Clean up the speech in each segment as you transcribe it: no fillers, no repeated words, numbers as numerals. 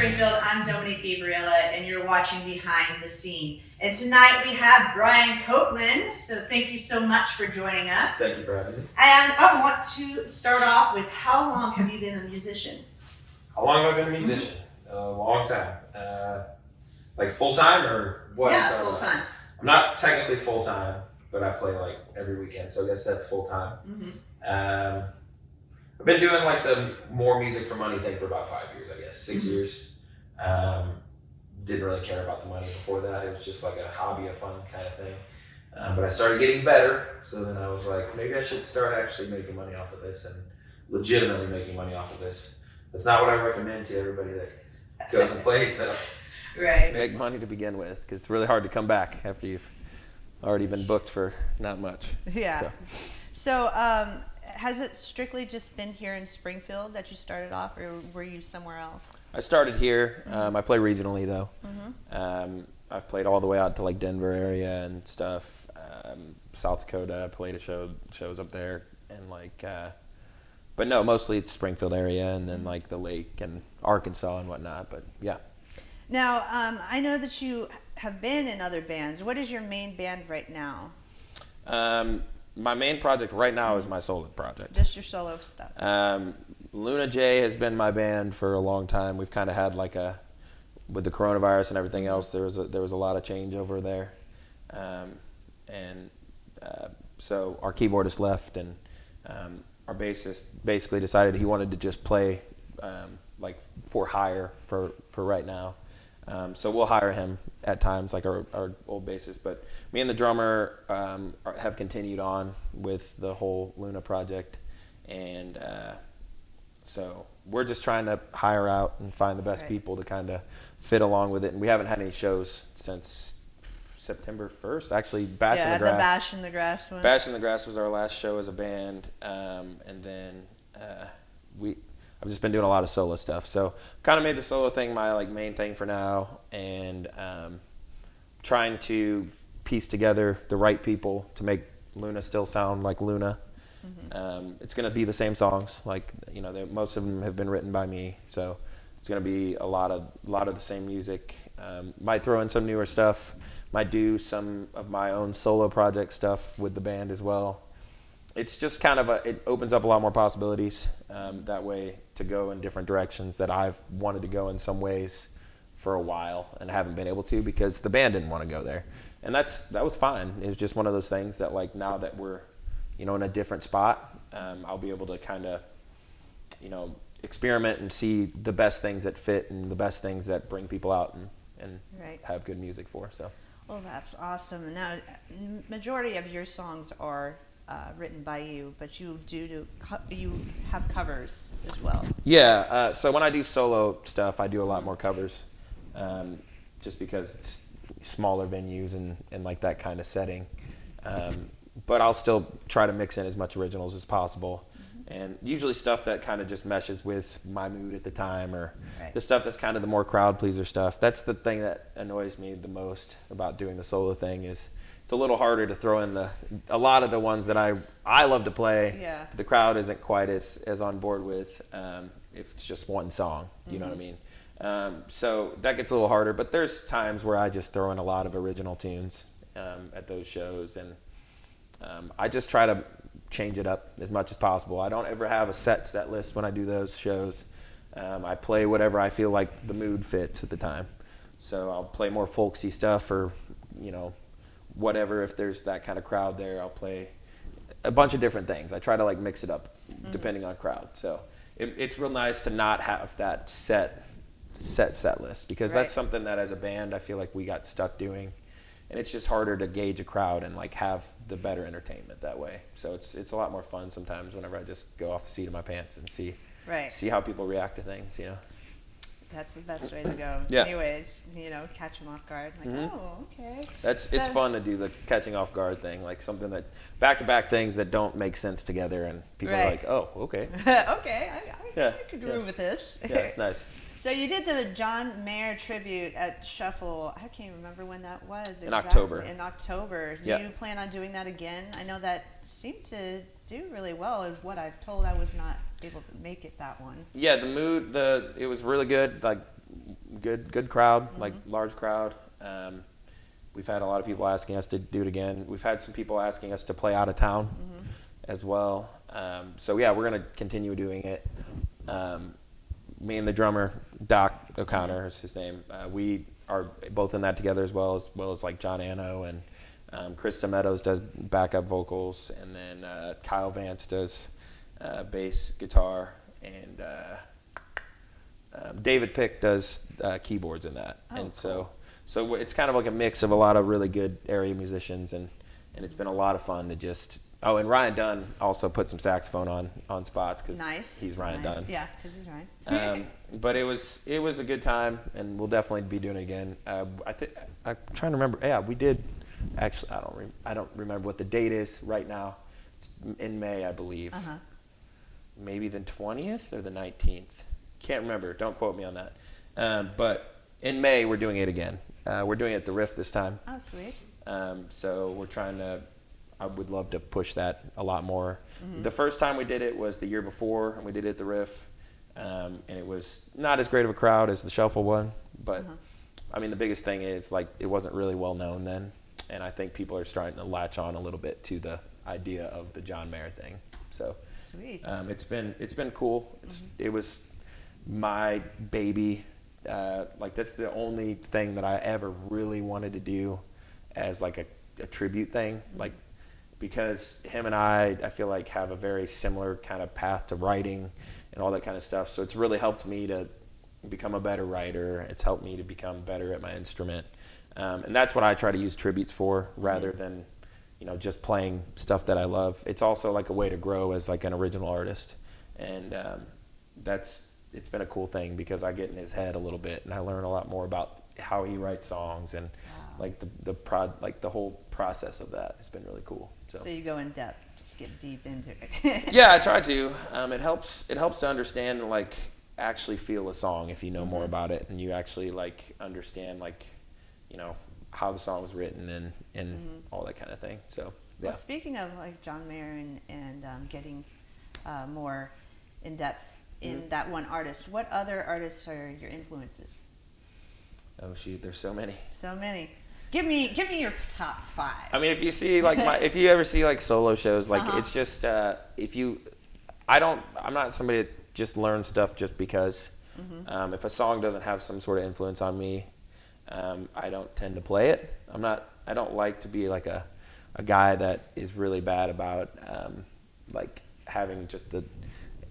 Springfield. I'm Dominique Gabriella, and you're watching Behind the Scene. And tonight we have Bryan Copeland, so thank you so much for joining us. Thank you for having me. And I want to start off with, how long have you been a musician? How long have I been a musician? A long time. Like full-time or what? Yeah, full-time. I'm not technically full-time, but I play like every weekend, so I guess that's full-time. Mm-hmm. I've been doing like the more music for money thing for about 5 years, I guess, 6 Mm-hmm. years. Didn't really care about the money before that. It was just like a hobby, a fun kind of thing. But I started getting better, so then I was like, maybe I should start actually making money off of this and legitimately making money off of this. That's not what I recommend to everybody that goes and plays that. Right. Make money to begin with, because it's really hard to come back after you've already been booked for not much. Yeah. So has it strictly just been here in Springfield that you started off, or were you somewhere else? I started here. I play regionally though. Mm-hmm. I've played all the way out to like Denver area and stuff. South Dakota, I played shows up there, and like, but no, mostly it's Springfield area, and then like the lake and Arkansas and whatnot. But yeah. Now, I know that you have been in other bands. What is your main band right now? My main project right now is my solo project. Just your solo stuff. Luna J has been my band for a long time. We've kind of had like with the coronavirus and everything else, there was a lot of change over there, so our keyboardist left, and our bassist basically decided he wanted to just play like for hire for right now. So we'll hire him at times, like our old bassist. But me and the drummer have continued on with the whole Luna project, and so we're just trying to hire out and find the best people to kind of fit along with it. And we haven't had any shows since September 1st. Actually, Bash in the Grass. Yeah, the Bash in the Grass one. Bash in the Grass was our last show as a band, and then I've just been doing a lot of solo stuff. So kind of made the solo thing my like main thing for now, and trying to piece together the right people to make Luna still sound like Luna. Mm-hmm. It's going to be the same songs, like, you know, most of them have been written by me, so it's going to be a lot of the same music. Might throw in some newer stuff. Might do some of my own solo project stuff with the band as well. It's just kind of it opens up a lot more possibilities that way to go in different directions that I've wanted to go in some ways for a while and haven't been able to because the band didn't want to go there. And that was fine. It was just one of those things that, like, now that we're, you know, in a different spot, I'll be able to kind of, you know, experiment and see the best things that fit and the best things that bring people out and Right. have good music for. So. Well, that's awesome. Now, majority of your songs are written by you, but you have covers as well. Yeah, so when I do solo stuff, I do a lot more covers, just because it's smaller venues and like that kind of setting. But I'll still try to mix in as much originals as possible, and usually stuff that kind of just meshes with my mood at the time, or the stuff that's kind of the more crowd pleaser stuff. That's the thing that annoys me the most about doing the solo thing is it's a little harder to throw in a lot of the ones that I love to play. Yeah. The crowd isn't quite as on board with if it's just one song. You know what I mean? So that gets a little harder. But there's times where I just throw in a lot of original tunes at those shows, and I just try to change it up as much as possible. I don't ever have a set list when I do those shows. I play whatever I feel like the mood fits at the time. So I'll play more folksy stuff, or, you know, whatever. If there's that kind of crowd there, I'll play a bunch of different things. I try to like mix it up depending on crowd. So it's real nice to not have that set list, because that's something that as a band I feel like we got stuck doing, and it's just harder to gauge a crowd and like have the better entertainment that way. So it's a lot more fun sometimes whenever I just go off the seat of my pants and see how people react to things, you know. That's the best way to go. Yeah. Anyways, you know, catch them off guard. Like, oh, okay. It's fun to do the catching off guard thing, like something that back-to-back things that don't make sense together, and people are like, oh, okay. Okay, I could groove with this. Yeah, it's nice. So you did the John Mayer tribute at Shuffle. I can't remember when that was. In October. In October. Do you plan on doing that again? I know that seemed to do really well, is what I've told. I was not able to make it that one. Yeah, it was really good. Like, good crowd, like large crowd. We've had a lot of people asking us to do it again. We've had some people asking us to play out of town as well. So yeah, we're gonna continue doing it. Me and the drummer, Doc O'Connor is his name. We are both in that together as well as like John Anno, and Krista Meadows does backup vocals, and then Kyle Vance does bass, guitar, and David Pick does keyboards in that. Oh, and cool. So it's kind of like a mix of a lot of really good area musicians, and it's been a lot of fun to just. Oh, and Ryan Dunn also put some saxophone on spots because he's Ryan Dunn. Yeah, because he's Ryan. But it was a good time, and we'll definitely be doing it again. I'm trying to remember. Yeah, we did. Actually, I don't remember what the date is right now. It's in May, I believe. Maybe the 20th or the 19th. Can't remember. Don't quote me on that. But in May, we're doing it again. We're doing it at the Riff this time. Oh, sweet. So we're trying to. I would love to push that a lot more. The first time we did it was the year before, and we did it at the Riff, and it was not as great of a crowd as the Shuffle one, but I mean the biggest thing is like it wasn't really well known then, and I think people are starting to latch on a little bit to the idea of the John Mayer thing. So sweet. It's been cool. It was my baby. Like that's the only thing that I ever really wanted to do as like a tribute thing, like. Because him and I feel like have a very similar kind of path to writing and all that kind of stuff. So it's really helped me to become a better writer. It's helped me to become better at my instrument. And that's what I try to use tributes for rather than, just playing stuff that I love. It's also like a way to grow as like an original artist. And it's been a cool thing because I get in his head a little bit and I learn a lot more about how he writes songs and like the whole process of that has been really cool. So you go in depth, just get deep into it. Yeah, I try to. It helps to understand and like actually feel a song if you know more about it and you actually like understand like how the song was written and all that kind of thing. So yeah. Well, speaking of like John Mayer and getting more in depth in that one artist, what other artists are your influences? Oh shoot, there's so many. So many. Give me your top 5. I mean, if you see like if you ever see like solo shows, like it's just I'm not somebody that just learns stuff just because. If a song doesn't have some sort of influence on me, I don't tend to play it. I don't like to be like a guy that is really bad about like having just the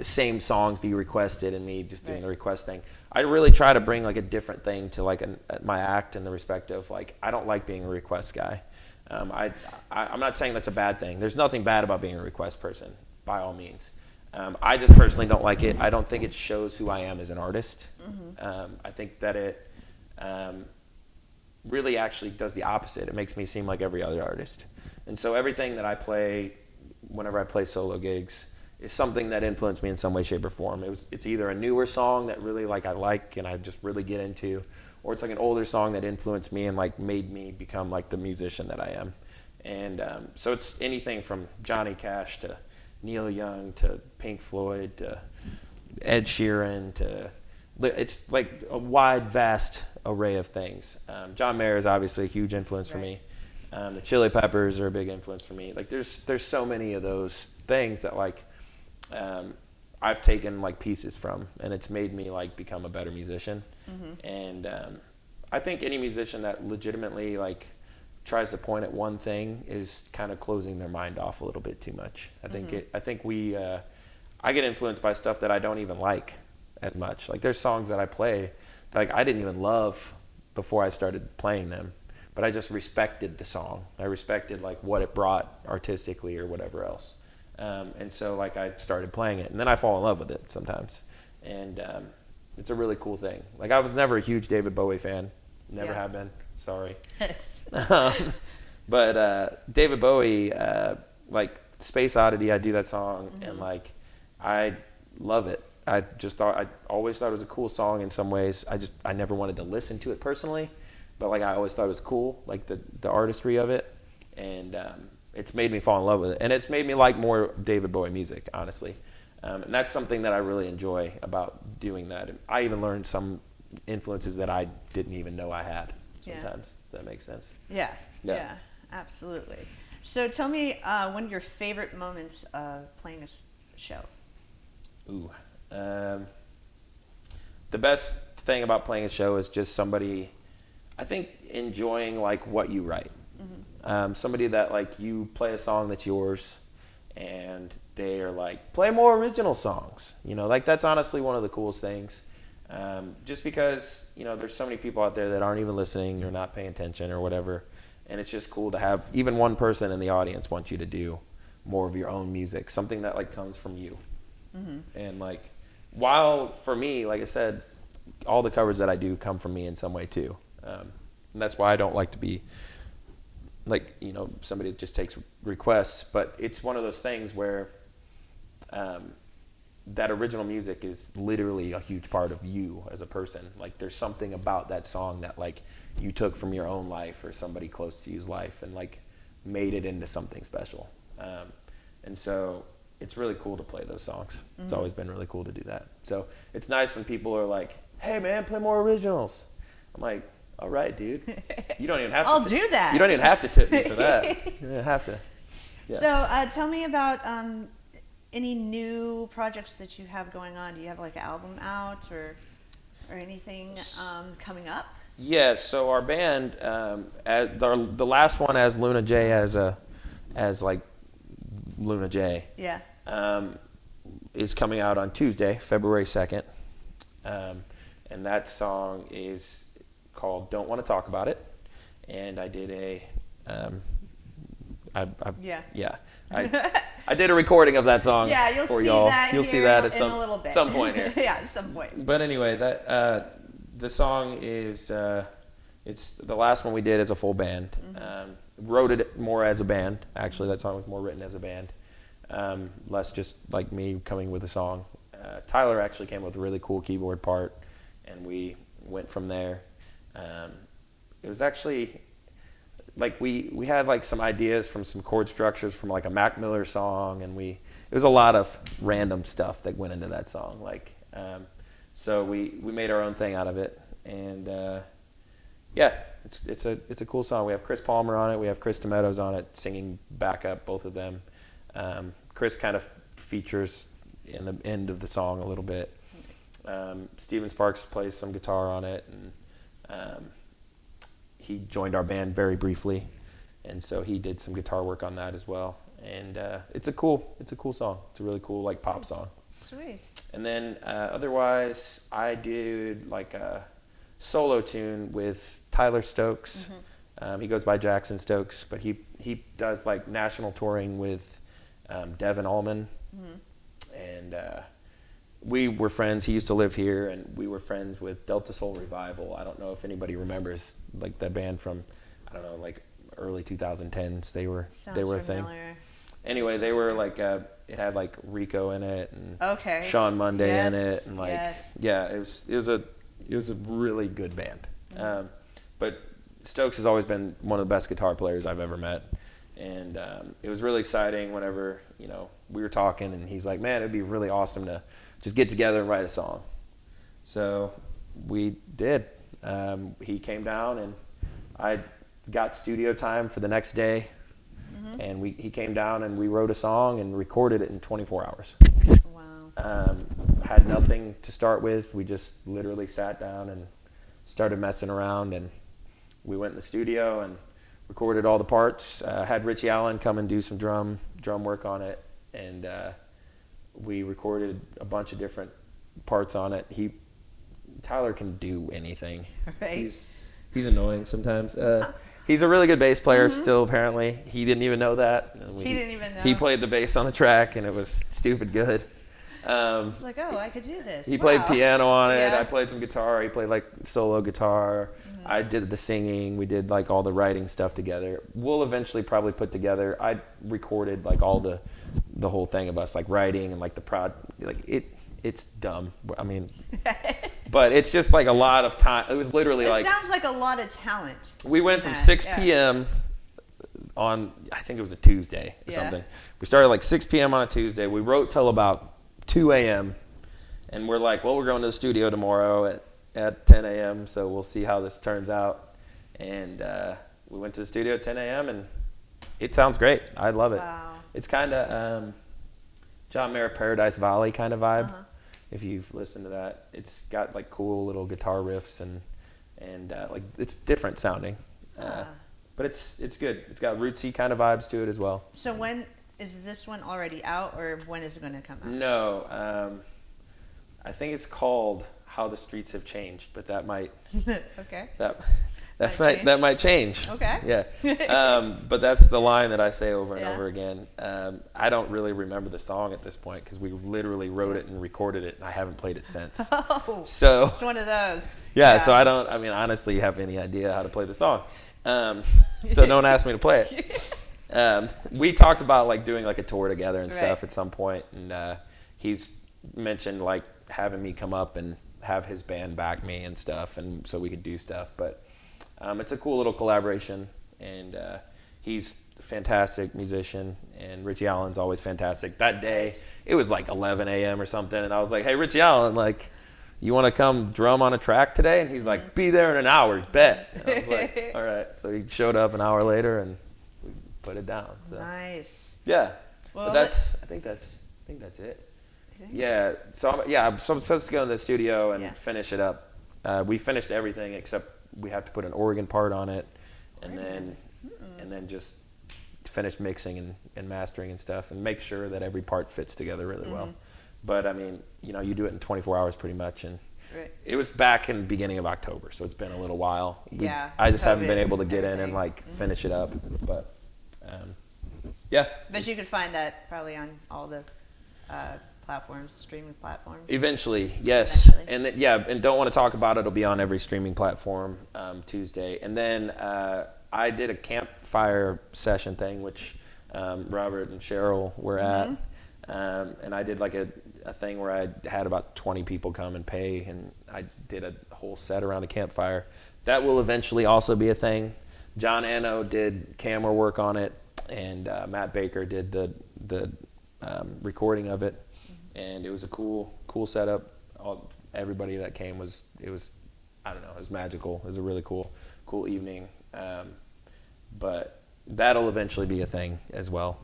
same songs be requested and me just doing the request thing. I really try to bring like a different thing to like my act in the respect of like I don't like being a request guy. I'm not saying that's a bad thing. There's nothing bad about being a request person by all means. I just personally don't like it. I don't think it shows who I am as an artist. I think that it really actually does the opposite. It makes me seem like every other artist. And so everything that I play whenever I play solo gigs is something that influenced me in some way, shape, or form. It's either a newer song that really like and I just really get into, or it's like an older song that influenced me and like made me become like the musician that I am. And so it's anything from Johnny Cash to Neil Young to Pink Floyd to Ed Sheeran to it's like a wide, vast array of things. John Mayer is obviously a huge influence for me. The Chili Peppers are a big influence for me. Like there's so many of those things that like I've taken like pieces from, and it's made me like become a better musician. And I think any musician that legitimately like tries to point at one thing is kind of closing their mind off a little bit too much. I get influenced by stuff that I don't even like as much. Like there's songs that I play that like I didn't even love before I started playing them, but I just respected the song. I respected like what it brought artistically or whatever else. And so like I started playing it, and then I fall in love with it sometimes. And it's a really cool thing. Like I was never a huge David Bowie fan. Never have been. Sorry. But David Bowie, like Space Oddity, I do that song, and like I love it. I always thought it was a cool song in some ways. I never wanted to listen to it personally, but like I always thought it was cool, like the artistry of it, and it's made me fall in love with it, and it's made me like more David Bowie music, honestly. And that's something that I really enjoy about doing that. And I even learned some influences that I didn't even know I had Yeah. sometimes. If that makes sense. Yeah. Yeah. Yeah. Absolutely. So tell me one of your favorite moments of playing a show. Ooh. The best thing about playing a show is just somebody, I think, enjoying like what you write. Somebody that like you play a song that's yours and they are like, play more original songs. You know, like that's honestly one of the coolest things. Just because, you know, there's so many people out there that aren't even listening or not paying attention or whatever. And it's just cool to have even one person in the audience want you to do more of your own music, something that like comes from you. And like, while for me, like I said, all the covers that I do come from me in some way too. And that's why I don't like to be like, you know, somebody that just takes requests, but it's one of those things where that original music is literally a huge part of you as a person. Like there's something about that song that like you took from your own life or somebody close to you's life and like made it into something special. And so it's really cool to play those songs. It's always been really cool to do that. So it's nice when people are like, hey man, play more originals. I'm like, all right, dude. You don't even have to. I'll do that. You don't even have to tip me for that. You don't have to. Yeah. So tell me about any new projects that you have going on. Do you have like an album out or anything coming up? Yeah, so our band, the last one has Luna J as like Luna J. Yeah. Is coming out on Tuesday, February 2nd. And that song is called Don't Want to Talk About It. And I did I did a recording of that song you'll for see y'all. That you'll here see that in at a little bit. some point here. Yeah, at some point. But anyway, that the song is it's the last one we did as a full band. Wrote it more as a band. Actually, that song was more written as a band. Less just like me coming with a song. Tyler actually came with a really cool keyboard part, and we went from there. It was actually like we had like some ideas from some chord structures from like a Mac Miller song, and it was a lot of random stuff that went into that song. Like so we made our own thing out of it, and yeah, it's a cool song. We have Chris Palmer on it. We have Chris Meadows on it, singing backup, both of them. Chris kind of features in the end of the song a little bit. Steven Sparks plays some guitar on it, and he joined our band very briefly, and so he did some guitar work on that as well. And it's a cool song. It's a really cool like pop song. Sweet. And then otherwise, I did like a solo tune with Tyler Stokes. He goes by Jackson Stokes, but he does like national touring with Devin Allman. And we were friends. He used to live here, and we were friends with Delta Soul Revival. I don't know if anybody remembers like that band from, I don't know, like early 2010s. They were a thing. Anyway, they were like it had like Rico in it and Sean Monday in it, and like yeah, it was a really good band. But Stokes has always been one of the best guitar players I've ever met, and it was really exciting whenever, you know, we were talking, and he's like, man, it'd be really awesome to just get together and write a song. So we did. He came down, and I got studio time for the next day, and he came down, and we wrote a song and recorded it in 24 hours. Wow. Had nothing to start with. We just literally sat down and started messing around, and we went in the studio and recorded all the parts. Had Richie Allen come and do some drum work on it, and we recorded a bunch of different parts on it. Tyler can do anything. Right. He's annoying sometimes. He's a really good bass player still, apparently. He didn't even know that. He didn't even know. He played the bass on the track, and it was stupid good. It's like, oh, I could do this. He played piano on it. Yeah. I played some guitar. He played like solo guitar. I did the singing. We did like all the writing stuff together. We'll eventually probably put together. I recorded like all the whole thing of us like writing and like it's dumb. I mean, but it's just like a lot of time. It was literally It like sounds like a lot of talent. we went from 6 p.m. on, I think it was a Tuesday or something. We started like 6 p.m. on a Tuesday. We wrote till about 2 a.m. and we're like, well, we're going to the studio tomorrow at 10 a.m. So we'll see how this turns out. And we went to the studio at 10 a.m. and it sounds great. I love it. Wow. It's kind of John Mayer Paradise Valley kind of vibe. If you've listened to that, it's got like cool little guitar riffs and like it's different sounding. But it's good. It's got rootsy kind of vibes to it as well. So when is this one already out, or when is it going to come out? No, I think it's called How the Streets Have Changed, but that might Okay. that might change. Okay. Yeah. But that's the line that I say over and Yeah. over again. I don't really remember the song at this point because we literally wrote it and recorded it, and I haven't played it since. Oh. So It's one of those. yeah. So I don't. I mean, honestly, have any idea how to play the song. So don't ask me to play it. We talked about like doing like a tour together and stuff at some point, and he's mentioned like having me come up and have his band back me and stuff, and so we could do stuff. But it's a cool little collaboration, and he's a fantastic musician, and Richie Allen's always fantastic. That day it was like 11 a.m. or something, and I was like, "Hey, Richie Allen, like, you want to come drum on a track today?" And he's like, "Be there in an hour, bet." And I was like, "All right." So he showed up an hour later, and we put it down. So. Nice. Yeah, Well, but I think that's it. Yeah. So I'm supposed to go in the studio and finish it up. We finished everything except we have to put an organ part on it, and then just finish mixing and mastering and stuff, and make sure that every part fits together really well. But I mean, you do it in 24 hours pretty much, and it was back in the beginning of October, so it's been a little while. I just haven't been able to get in and like finish it up, but yeah. But you could find that probably on all the platforms, streaming platforms. Eventually, yes. And and Don't Want to Talk About It will be on every streaming platform Tuesday. And then I did a campfire session thing, which Robert and Cheryl were at. And I did like a thing where I had about 20 people come and pay, and I did a whole set around a campfire. That will eventually also be a thing. John Anno did camera work on it, and Matt Baker did the recording of it. And it was a cool setup. Everybody that came it was magical. It was a really cool evening. But that'll eventually be a thing as well.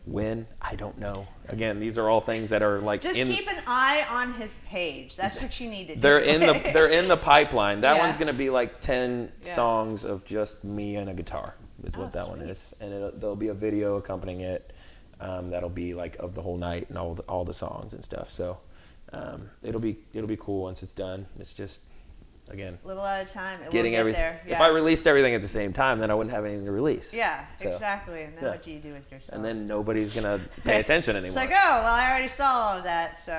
When? I don't know. Again, these are all things that are like just keep an eye on his page. That's what you need to do. They're in the pipeline. That one's gonna be like 10 songs of just me and a guitar is what that one is, and there'll be a video accompanying it. That'll be like of the whole night and all the songs and stuff. So it'll be cool once it's done. It's just, again, a little at a time. Getting everything. There. Yeah. If I released everything at the same time, then I wouldn't have anything to release. Yeah, so, exactly. And then what do you do with yourself? And then nobody's gonna pay attention anymore. It's like, oh, well, I already saw all of that, so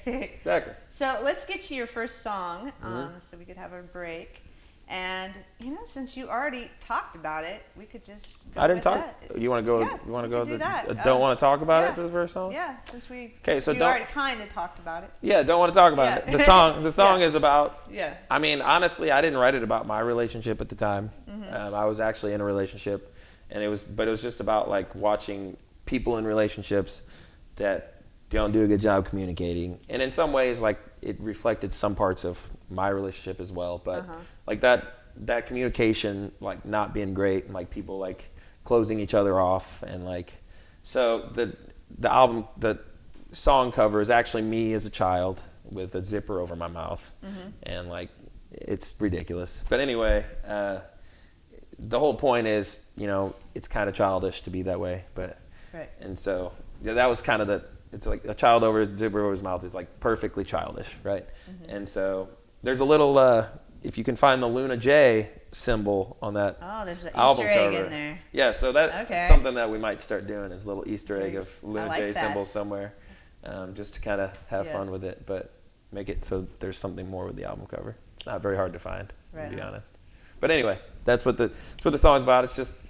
Exactly. So let's get to your first song, so we could have a break. And since you already talked about it, we could just go. I didn't talk. That. You want to go? Yeah, you want to go? Do that. Don't want to talk about it for the first song. Yeah, since we. Okay, so you already kind of talked about it. Yeah, don't want to talk about it. The song is about. Yeah. I mean, honestly, I didn't write it about my relationship at the time. I was actually in a relationship, and it was just about like watching people in relationships that don't do a good job communicating, and in some ways, like it reflected some parts of my relationship as well, but. Like that communication, like not being great, and like people like closing each other off, and like so the song cover is actually me as a child with a zipper over my mouth, and like it's ridiculous. But anyway, the whole point is it's kind of childish to be that way, but and so that was kind of it's like a child over his zipper over his mouth is like perfectly childish, right? And so there's a little. If you can find the Luna J symbol on that there's the album Easter egg cover. in there. Yeah, so that's something that we might start doing is a little Easter egg of Luna J symbol somewhere, just to kind of have fun with it, but make it so there's something more with the album cover. It's not very hard to find, to be honest. But anyway, that's what the song's about. It's just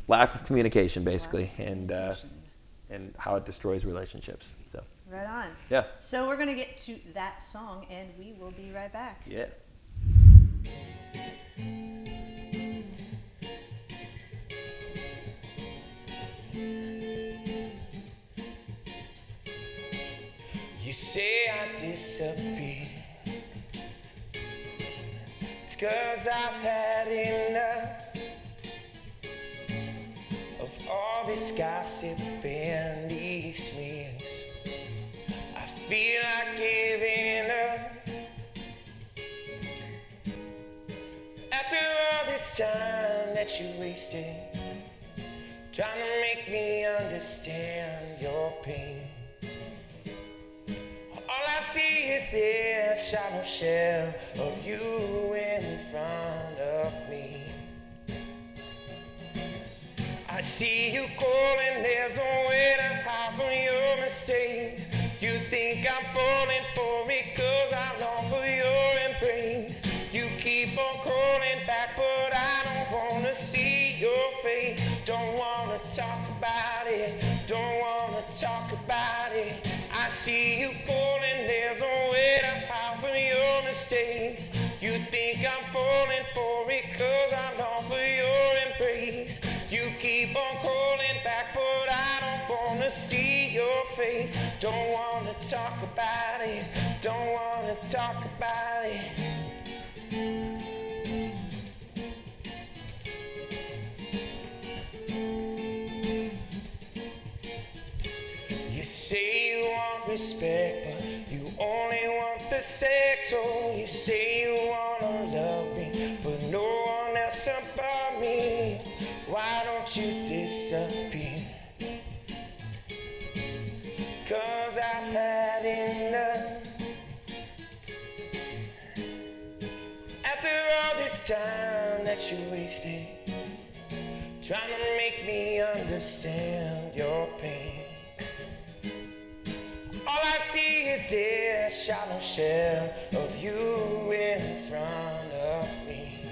lack of communication, basically, and how it destroys relationships. So. Right on. Yeah. So we're gonna get to that song, and we will be right back. Yeah. You say I disappear, 'cause I've had enough of all this gossip and these smears. I feel like giving up after all this time that you wasted trying to make me understand your pain. All I see is this shadow shell of you in front of me. I see you calling, there's no way to hide from your mistakes. You think I'm falling for it 'cause I long for your embrace. You keep on calling back, but I don't wanna see your face. Don't wanna talk about it, don't wanna talk about it. I see you calling, there's no way to hide from your mistakes. You think I'm falling for it 'cause I long for your embrace. You keep on calling back, but I don't wanna see your face. Don't wanna talk about it, don't wanna talk about it. You say you want respect, but you only want the sex. Oh, you say you wanna love me, but no one else about me. Why don't you disappear? 'Cause I've had enough. After all this time that you wasted trying to make me understand your pain. All I see is this shallow shell of you in front of me.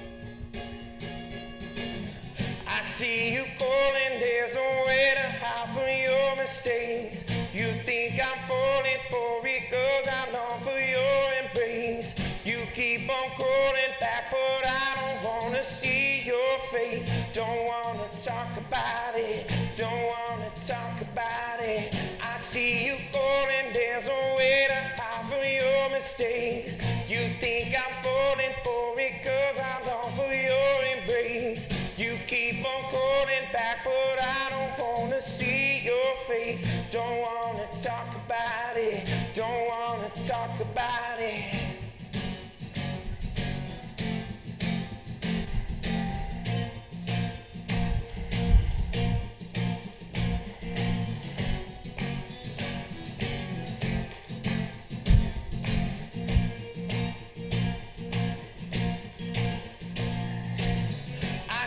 I see you calling, there's no way to hide from your mistakes. You think I'm falling for it 'cause I long for your embrace. You keep on calling back, but I don't wanna see your face. Don't wanna talk about it, don't wanna talk about it. I see you calling, there's no way to hide from your mistakes. You think I'm falling for it 'cause I long for your embrace. You keep on calling back, but I don't wanna see your face. Don't wanna talk about it, don't wanna talk about it.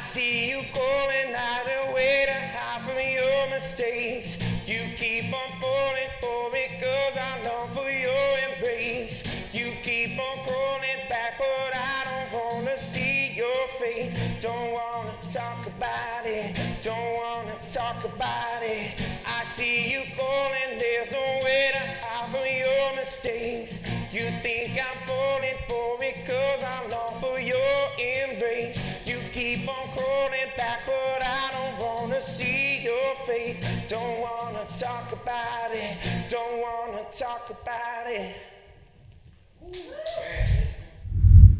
See you calling out a way to hide from your mistakes. You keep on falling for it 'cause I long for your embrace. You keep on calling back, but I don't wanna see your face. Don't wanna talk about it, don't wanna talk about it. I see you calling, there's no way to hide from your mistakes. You think I'm falling for it 'cause I long for your embrace. You keep on calling back, but I don't wanna see your face. Don't wanna talk about it, don't wanna talk about it.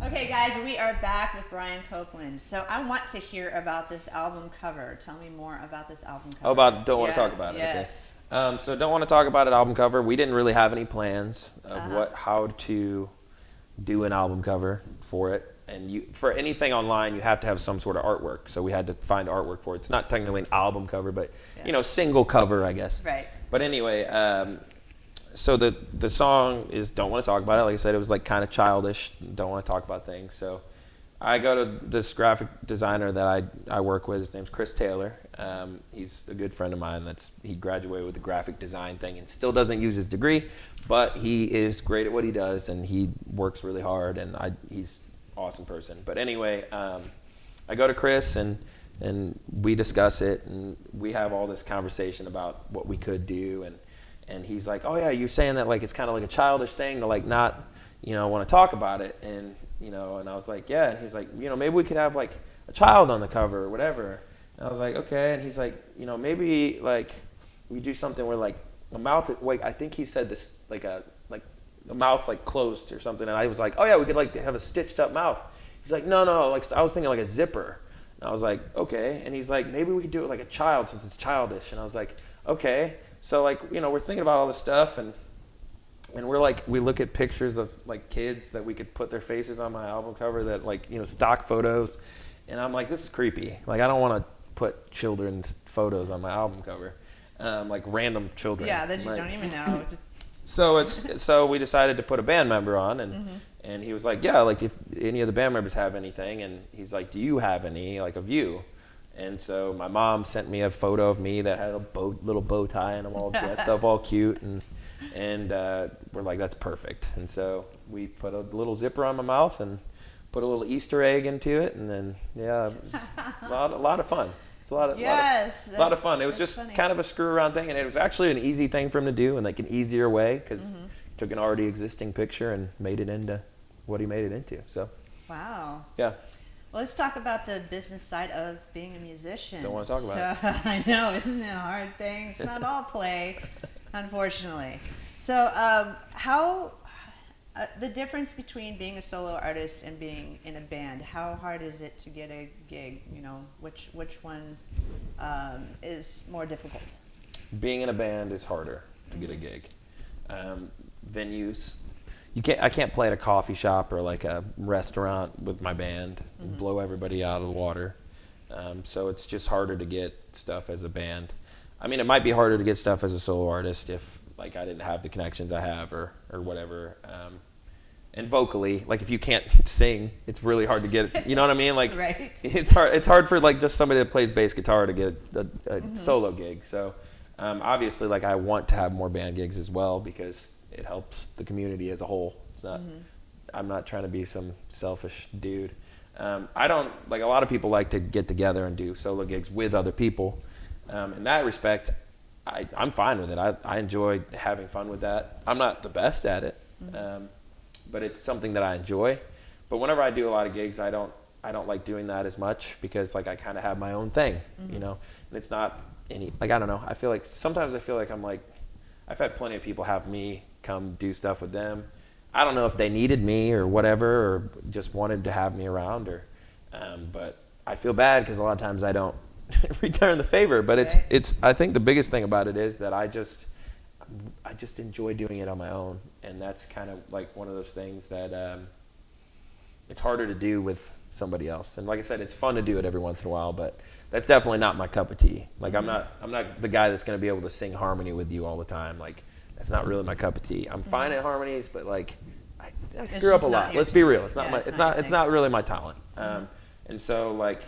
Okay, guys, we are back with Bryan Copeland. So I want to hear about this album cover. Tell me more about this album cover. Oh, about Don't Want to Talk About It. Yes. Okay. So Don't Want to Talk About It album cover. We didn't really have any plans of how to do an album cover for it. And for anything online, you have to have some sort of artwork. So we had to find artwork for it. It's not technically an album cover, but single cover, I guess. Right. But anyway, so the song is Don't Want to Talk About It. Like I said, it was like kind of childish. Don't want to talk about things. So I go to this graphic designer that I work with. His name's Chris Taylor. He's a good friend of mine. He graduated with the graphic design thing and still doesn't use his degree, but he is great at what he does and he works really hard. And he's an awesome person. But anyway, I go to Chris and we discuss it and we have all this conversation about what we could do and he's like, oh yeah, you're saying that like it's kind of like a childish thing to like not want to talk about it and I was like, yeah. And he's like, maybe we could have like a child on the cover or whatever. And I was like, okay. And he's like, maybe like we do something where like a mouth, like I think he said this like a mouth like closed or something. And I was like, oh yeah, we could like have a stitched up mouth. He's like, no, like I was thinking like a zipper. And I was like, okay. And he's like, maybe we could do it like a child since it's childish. And I was like, okay. So like, we're thinking about all this stuff, and we're like, we look at pictures of like kids that we could put their faces on my album cover, that like, stock photos. And I'm like, this is creepy. Like, I don't want to put children's photos on my album cover, like random children. Yeah, that you don't even know. So we decided to put a band member on, and he was like, yeah, like if any of the band members have anything, and he's like, do you have any, like, of you? And so my mom sent me a photo of me that had a little bow tie, and I'm all dressed up all cute, and we're like, that's perfect. And so we put a little zipper on my mouth and put a little Easter egg into it, and then it was a lot of fun. It's a lot of fun. It was just funny. Kind of a screw around thing, and it was actually an easy thing for him to do, and like an easier way, because he took an already existing picture and made it into what he made it into. So wow. Yeah. Well, let's talk about the business side of being a musician. Don't want to talk about it. I know, isn't it a hard thing? It's not all play, unfortunately. So how the difference between being a solo artist and being in a band, how hard is it to get a gig? Which one is more difficult? Being in a band is harder to get a gig. Venues, I can't play at a coffee shop or like a restaurant with my band and blow everybody out of the water. So it's just harder to get stuff as a band. I mean, it might be harder to get stuff as a solo artist if like I didn't have the connections I have or whatever. And vocally, like if you can't sing, it's really hard to get, you know what I mean? Like right. It's hard for like just somebody that plays bass guitar to get a solo gig. So obviously, like I want to have more band gigs as well, because it helps the community as a whole. It's not, I'm not trying to be some selfish dude. I don't, like a lot of people like to get together and do solo gigs with other people. In that respect, I'm fine with it. I enjoy having fun with that. I'm not the best at it, but it's something that I enjoy. But whenever I do a lot of gigs, I don't like doing that as much, because like I kind of have my own thing, and it's not any, like, I don't know. Sometimes I feel like I'm like, I've had plenty of people have me come do stuff with them. I don't know if they needed me or whatever, or just wanted to have me around, or but I feel bad because a lot of times I don't return the favor. But it's I think the biggest thing about it is that I just enjoy doing it on my own, and that's kind of like one of those things that it's harder to do with somebody else. And like I said, it's fun to do it every once in a while, but that's definitely not my cup of tea. Like I'm not the guy that's going to be able to sing harmony with you all the time. Like that's not really my cup of tea. I'm fine at harmonies, but like I screw up a lot. Let's be real. It's not really my talent. And so like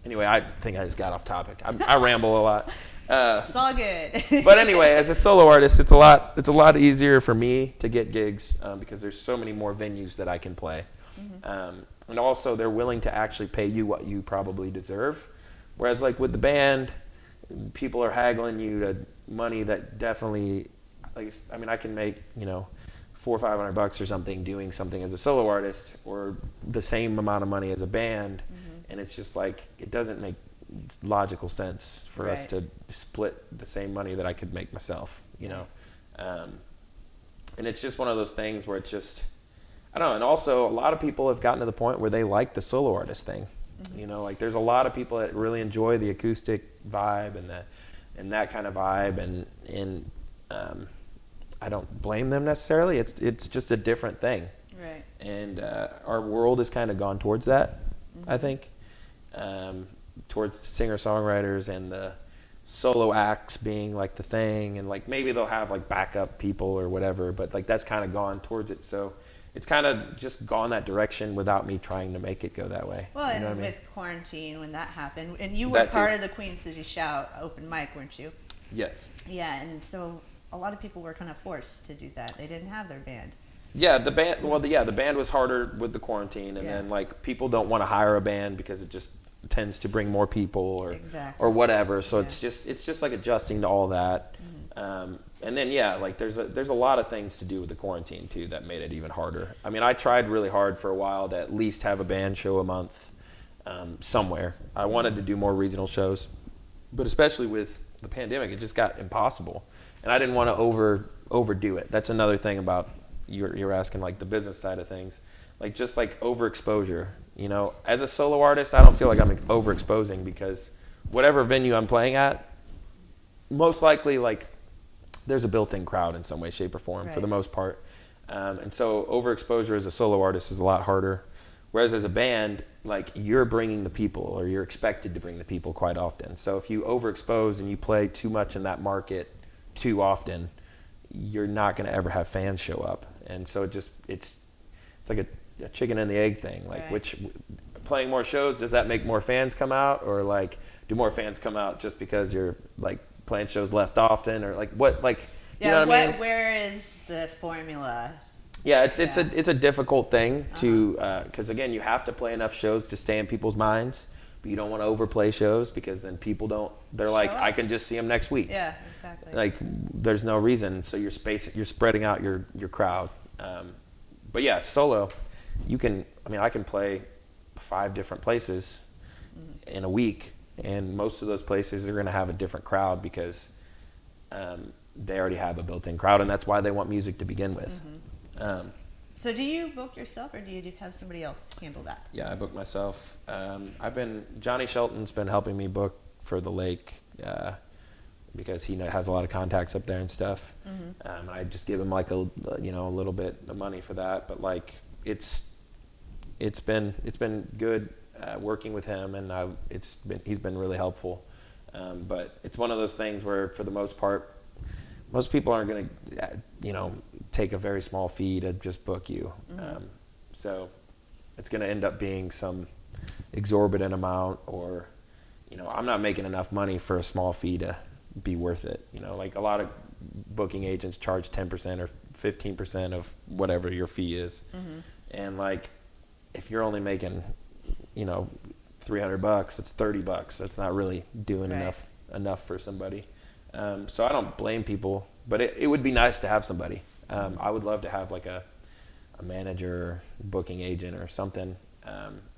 anyway, I think I just got off topic. I ramble a lot. It's all good. But anyway, as a solo artist, it's a lot easier for me to get gigs because there's so many more venues that I can play. And also they're willing to actually pay you what you probably deserve. Whereas like with the band, people are haggling you to money that definitely, like, I mean, I can make, $400 or $500 or something doing something as a solo artist, or the same amount of money as a band. And it's just like, it doesn't make logical sense for us to split the same money that I could make myself, and it's just one of those things where it's just, I don't know. And also a lot of people have gotten to the point where they like the solo artist thing. Like there's a lot of people that really enjoy the acoustic vibe and that kind of vibe, and I don't blame them necessarily. It's just a different thing. Right. And our world has kind of gone towards that, I think. Towards singer-songwriters and the solo acts being like the thing, and like maybe they'll have like backup people or whatever, but like that's kind of gone towards it. So it's kind of just gone that direction without me trying to make it go that way. Well, and with quarantine, when that happened, and you were part of the Queen City Shout open mic, weren't you? Yes. Yeah, and so a lot of people were kind of forced to do that. They didn't have their band. Yeah, the band. Well, the band was harder with the quarantine, and then like people don't want to hire a band because it just tends to bring more people or whatever. So it's just like adjusting to all that. And then like there's a lot of things to do with the quarantine too that made it even harder. I mean, I tried really hard for a while to at least have a band show a month somewhere. I wanted to do more regional shows, but especially with the pandemic, it just got impossible. And I didn't want to overdo it. That's another thing about you're asking like the business side of things. like just like overexposure. You know, as a solo artist, I don't feel like I'm overexposing because whatever venue I'm playing at, most likely like there's a built-in crowd in some way, shape, or form for the most part. And so overexposure as a solo artist is a lot harder. Whereas as a band, like you're bringing the people, or you're expected to bring the people quite often. So if you overexpose and you play too much in that market too often, you're not going to ever have fans show up. And so it's like a chicken and the egg thing. Like which playing more shows, does that make more fans come out, or like do more fans come out just because you're like playing shows less often, or like what, like you know what I mean? Where is the formula? Yeah, it's a difficult thing to because again, you have to play enough shows to stay in people's minds, but you don't want to overplay shows because then people don't. They're like, I can just see them next week. Yeah, exactly. Like there's no reason, so you're spreading out your crowd. But yeah, solo, you can. I mean, I can play 5 different places in a week, and most of those places are going to have a different crowd because they already have a built-in crowd, and that's why they want music to begin with. So do you book yourself, or do you have somebody else handle that? Yeah, I book myself. Johnny Shelton's been helping me book for the lake because he has a lot of contacts up there and stuff. I just give him like a little bit of money for that, but like it's been good working with him, and he's been really helpful. But it's one of those things where for the most part, most people aren't going to, take a very small fee to just book you. So it's going to end up being some exorbitant amount, or, I'm not making enough money for a small fee to be worth it. Like a lot of booking agents charge 10% or 15% of whatever your fee is. And like, if you're only making, $300, it's $30. That's not really doing enough for somebody. So I don't blame people, but it would be nice to have somebody. I would love to have like a manager, booking agent, or something,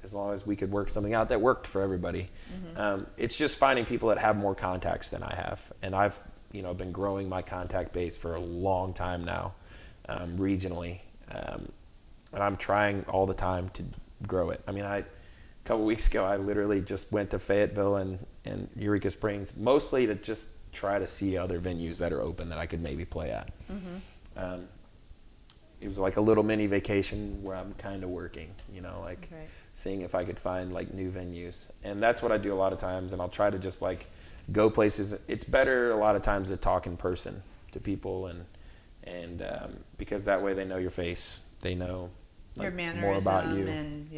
as long as we could work something out that worked for everybody. It's just finding people that have more contacts than I have, and I've been growing my contact base for a long time now, regionally, and I'm trying all the time to grow it. I mean, a couple weeks ago, I literally just went to Fayetteville and Eureka Springs, mostly to just try to see other venues that are open that I could maybe play at. It was like a little mini vacation where I'm kind of working, seeing if I could find like new venues. And that's what I do a lot of times, and I'll try to just like go places. It's better a lot of times to talk in person to people, and because that way they know your face, they know like, your more about you, and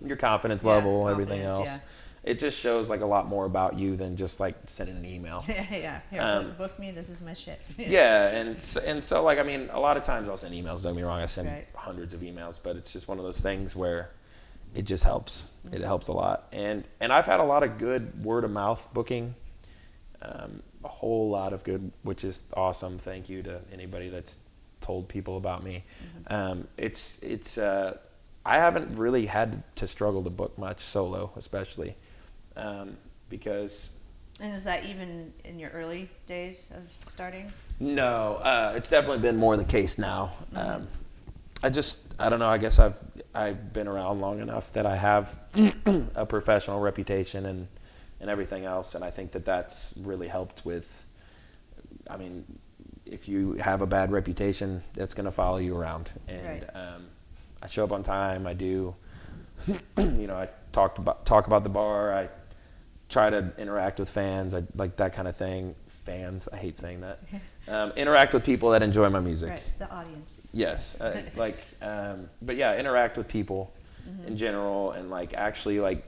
your confidence level, everything else. Yeah. It just shows like a lot more about you than just like sending an email. Here, book me. This is my shit. Yeah, and so like, I mean, a lot of times I'll send emails. Don't get me wrong, I send hundreds of emails, but it's just one of those things where it just helps. It helps a lot, and I've had a lot of good word of mouth booking, a whole lot of good, which is awesome. Thank you to anybody that's told people about me. I haven't really had to struggle to book much solo, especially. Because. And is that even in your early days of starting? No, it's definitely been more the case now. I don't know. I guess I've been around long enough that I have a professional reputation and everything else, and I think that's really helped with. I mean, if you have a bad reputation, that's going to follow you around, and I show up on time. I do. I talk about the bar. I try to interact with fans. I like that kind of thing. Fans, I hate saying that. Interact with people that enjoy my music. Right, the audience. Yes, but yeah, interact with people in general, and like actually like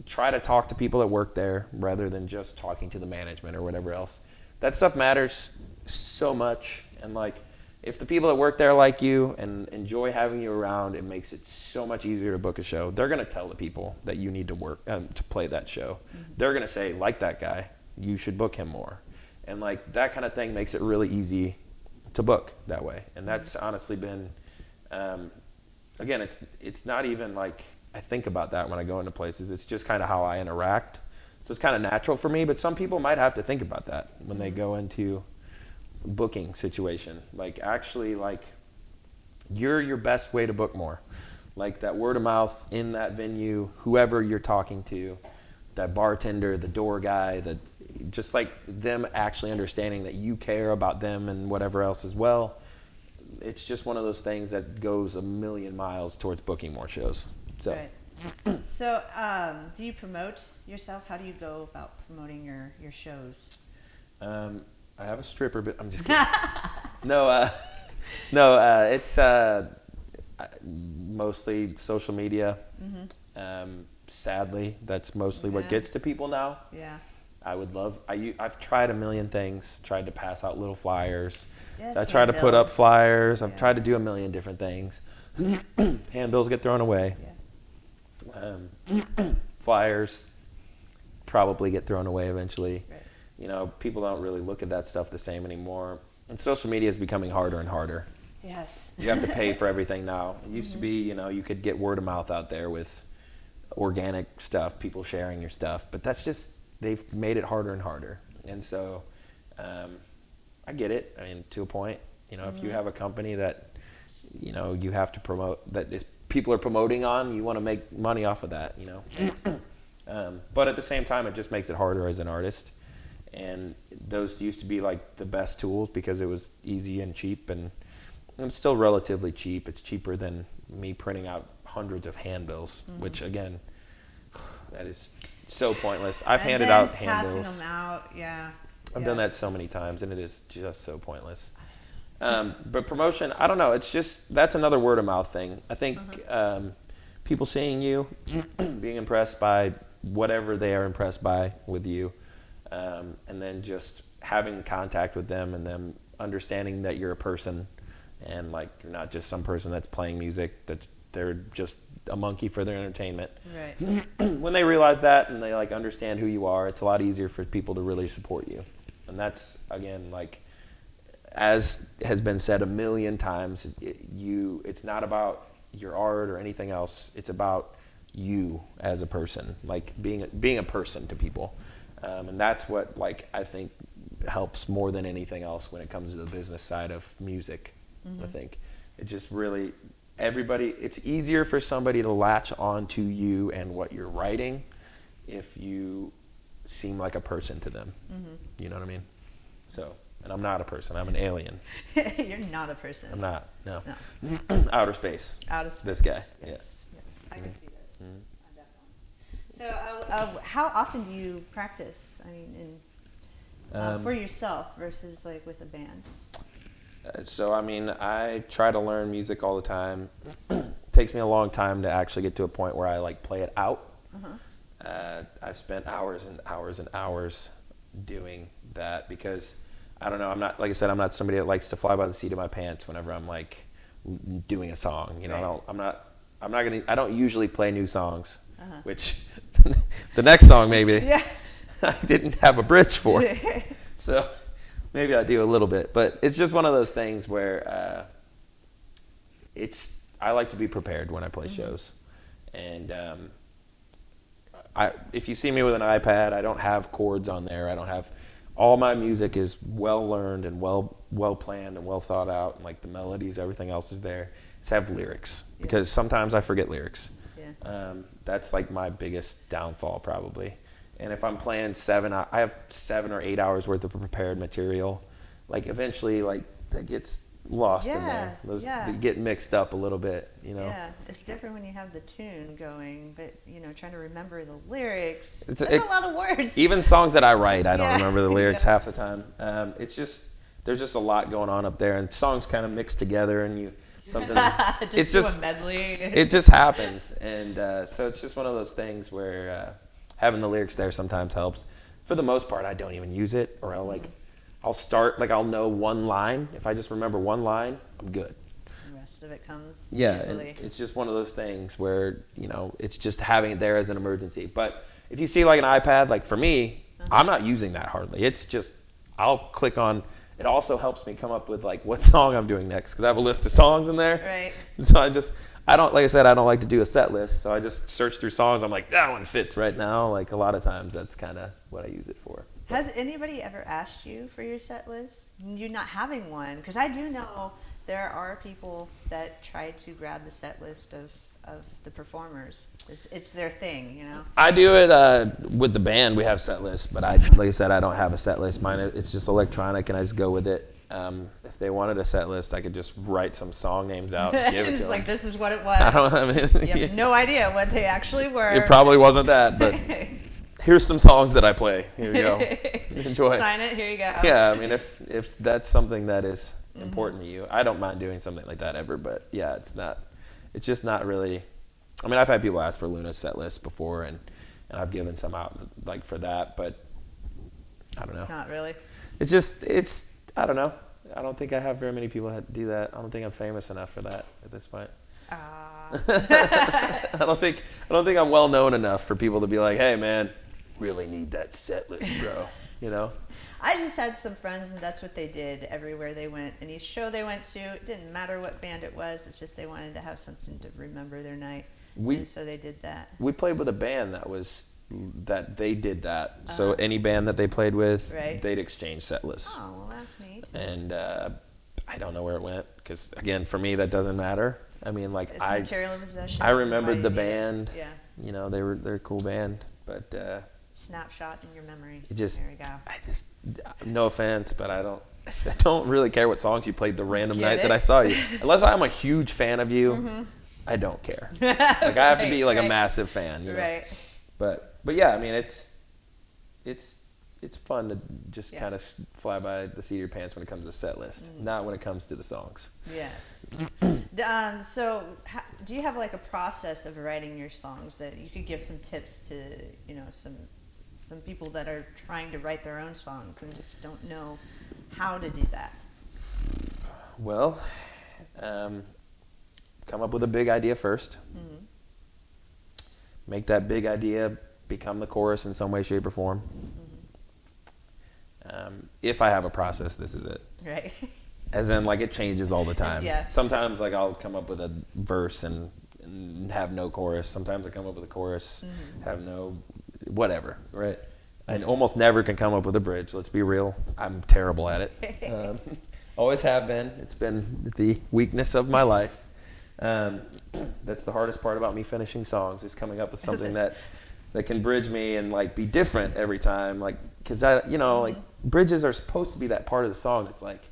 try to talk to people that work there rather than just talking to the management or whatever else. That stuff matters so much, and like if the people that work there like you and enjoy having you around, it makes it so much easier to book a show. They're going to tell the people that you need to work to play that show. They're going to say, like that guy, you should book him more. And like that kind of thing makes it really easy to book that way. And that's honestly been, again, it's not even like I think about that when I go into places. It's just kind of how I interact. So it's kind of natural for me, but some people might have to think about that when they go into booking situation. Like actually, like you're your best way to book more. Like that word of mouth in that venue, whoever you're talking to, that bartender, the door guy, just like them actually understanding that you care about them and whatever else as well. It's just one of those things that goes a million miles towards booking more shows. So, right. So, do you promote yourself? How do you go about promoting your shows? I have a stripper, but I'm just kidding. No, it's mostly social media. Sadly, that's mostly what gets to people now. Yeah. I've tried a million things. Tried to pass out little flyers. Yes, I tried to put up handbills. flyers. I've tried to do a million different things. Handbills get thrown away. Yeah. Flyers probably get thrown away eventually. Right. You know, people don't really look at that stuff the same anymore. And social media is becoming harder and harder. Yes. You have to pay for everything now. It used to be, you know, you could get word of mouth out there with organic stuff, people sharing your stuff. But that's just, they've made it harder and harder. And so I get it. I mean, to a point, you know, if you have a company that, you know, you have to promote, people are promoting on, you want to make money off of that, you know. But at the same time, it just makes it harder as an artist. And those used to be like the best tools because it was easy and cheap, and it's still relatively cheap. It's cheaper than me printing out hundreds of handbills, which again, that is so pointless. I've handed out handbills. Passing them out, yeah. I've done that so many times, and it is just so pointless. But promotion, I don't know. It's just, that's another word of mouth thing. I think people seeing you, being impressed by whatever they are impressed by with you, and then just having contact with them and them understanding that you're a person and like you're not just some person that's playing music, that they're just a monkey for their entertainment. Right. When they realize that and they like understand who you are, it's a lot easier for people to really support you. And that's, again, like, as has been said a million times, it's not about your art or anything else. It's about you as a person, like being a person to people. And that's what, like, I think helps more than anything else when it comes to the business side of music. I think it just really, it's easier for somebody to latch on to you and what you're writing if you seem like a person to them. You know what I mean? So, and I'm not a person. I'm an alien. You're not a person. I'm not. No. Outer space. Out of space. This guy. Yes. Yes. I can see this. So, how often do you practice? I mean, for yourself versus like with a band. So, I mean, I try to learn music all the time. It takes me a long time to actually get to a point where I like play it out. I've spent hours and hours and hours doing that because I don't know. I'm not, like I said, I'm not somebody that likes to fly by the seat of my pants whenever I'm like doing a song. You know, right. I don't usually play new songs, which the next song maybe I didn't have a bridge for. So maybe I do a little bit, but it's just one of those things where I like to be prepared when I play shows. And if you see me with an iPad, I don't have chords on there. I don't have, all my music is well learned and well planned and well thought out, and like the melodies, everything else is there. Just have lyrics because sometimes I forget lyrics. That's like my biggest downfall probably. And if I'm playing I have 7 or 8 hours worth of prepared material. Like eventually, like that gets lost in there. They get mixed up a little bit, you know. Yeah, it's different when you have the tune going, but you know, trying to remember the lyrics. That's a lot of words. Even songs that I write, I don't remember the lyrics half the time. It's just, there's just a lot going on up there, and songs kind of mix together, and it's just a medley. It just happens, and so it's just one of those things where having the lyrics there sometimes helps. For the most part, I don't even use it, or I'll start, like I'll know one line. If I just remember one line, I'm good. The rest of it comes easily. And it's just one of those things where, you know, it's just having it there as an emergency. But if you see like an iPad, like for me, I'm not using that hardly. It's just, I'll click on, it also helps me come up with like what song I'm doing next, because I have a list of songs in there. Right. So I don't like to do a set list, so I just search through songs. I'm like, that one fits right now. Like a lot of times that's kind of what I use it for. Has anybody ever asked you for your set list? You not having one? Because I do know there are people that try to grab the set list of of the performers. It's their thing, you know. I do it with the band. We have set lists, but like I said, I don't have a set list. Mine, it's just electronic, and I just go with it. If they wanted a set list, I could just write some song names out and give it to It's them. like, this is what it was. You have no idea what they actually were. It probably wasn't that, but here's some songs that I play. Here you go. Enjoy. Sign it. Here you go. Yeah, I mean, if that's something that is important to you, I don't mind doing something like that ever. But yeah, it's just not really. I mean, I've had people ask for Luna's set list before, and I've given some out like for that, but I don't know. Not really. It's I don't know. I don't think I have very many people that do that. I don't think I'm famous enough for that at this point. I don't think I'm well known enough for people to be like, hey man, really need that set list, bro. You know? I just had some friends, and that's what they did everywhere they went. Any show they went to, it didn't matter what band it was. It's just they wanted to have something to remember their night, and so they did that. We played with a band that they did that. So any band that they played with, Right. they'd exchange set lists. Oh, well, that's neat. And I don't know where it went because, again, for me that doesn't matter. I mean, like It's material possessions. I remembered the Why do you need band. it? Yeah. You know, they're a cool band, but Snapshot in your memory. it just There we go. no offense, but I don't really care what songs you played the random Get night it? that I saw you. Unless I'm a huge fan of you, I don't care. Like I have to be like a massive fan, you know. Right. But yeah, I mean it's fun to just Yeah. kind of fly by the seat of your pants when it comes to set list, not when it comes to the songs. Yes. So, do you have like a process of writing your songs that you could give some tips to, you know, some people that are trying to write their own songs and just don't know how to do that? Well, come up with a big idea first. Mm-hmm. Make that big idea become the chorus in some way, shape, or form. If I have a process, this is it. Right. As in, like, it changes all the time. Yeah. Sometimes, like, I'll come up with a verse and have no chorus. Sometimes I come up with a chorus, have no whatever, right? I almost never can come up with a bridge. Let's be real. I'm terrible at it. Always have been. It's been the weakness of my life. That's the hardest part about me finishing songs, is coming up with something that can bridge me and like be different every time. Like, cause like bridges are supposed to be that part of the song that's like,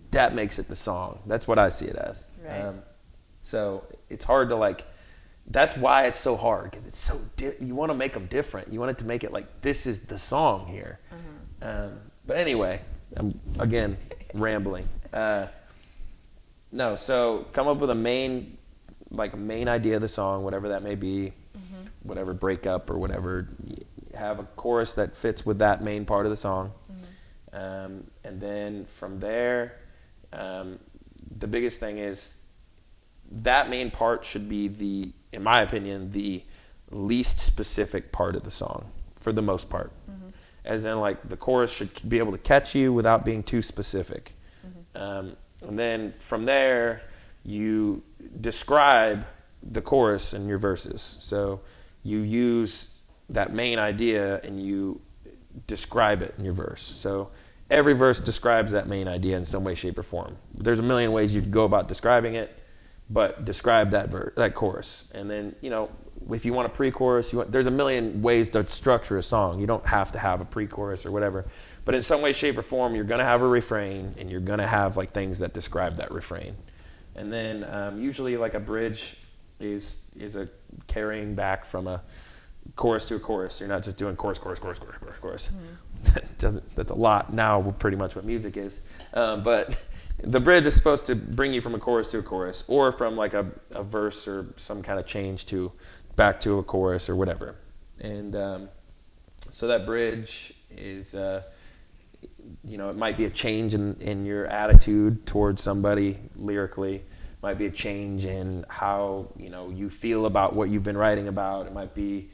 that makes it the song. That's what I see it as. Right. So it's hard to like, that's why it's so hard. Cause it's so, you want to make them different. You want it to make it like, this is the song here. But anyway, I'm again rambling. No, so come up with a main idea of the song, whatever that may be, whatever breakup or whatever. Have a chorus that fits with that main part of the song, and then from there, the biggest thing is that main part should be in my opinion, the least specific part of the song for the most part. As in, like, the chorus should be able to catch you without being too specific. And then from there, you describe the chorus in your verses. So you use that main idea and you describe it in your verse. So every verse describes that main idea in some way, shape, or form. There's a million ways you could go about describing it, but describe that chorus. And then, if you want a pre-chorus, there's a million ways to structure a song. You don't have to have a pre-chorus or whatever. But in some way, shape, or form, you're going to have a refrain, and you're going to have like things that describe that refrain. And then usually like a bridge is a carrying back from a chorus to a chorus. You're not just doing chorus. That's a lot now, pretty much what music is. But the bridge is supposed to bring you from a chorus to a chorus, or from like a verse or some kind of change to back to a chorus or whatever. And so that bridge is, it might be a change in your attitude towards somebody lyrically. It might be a change in how, you feel about what you've been writing about. It might be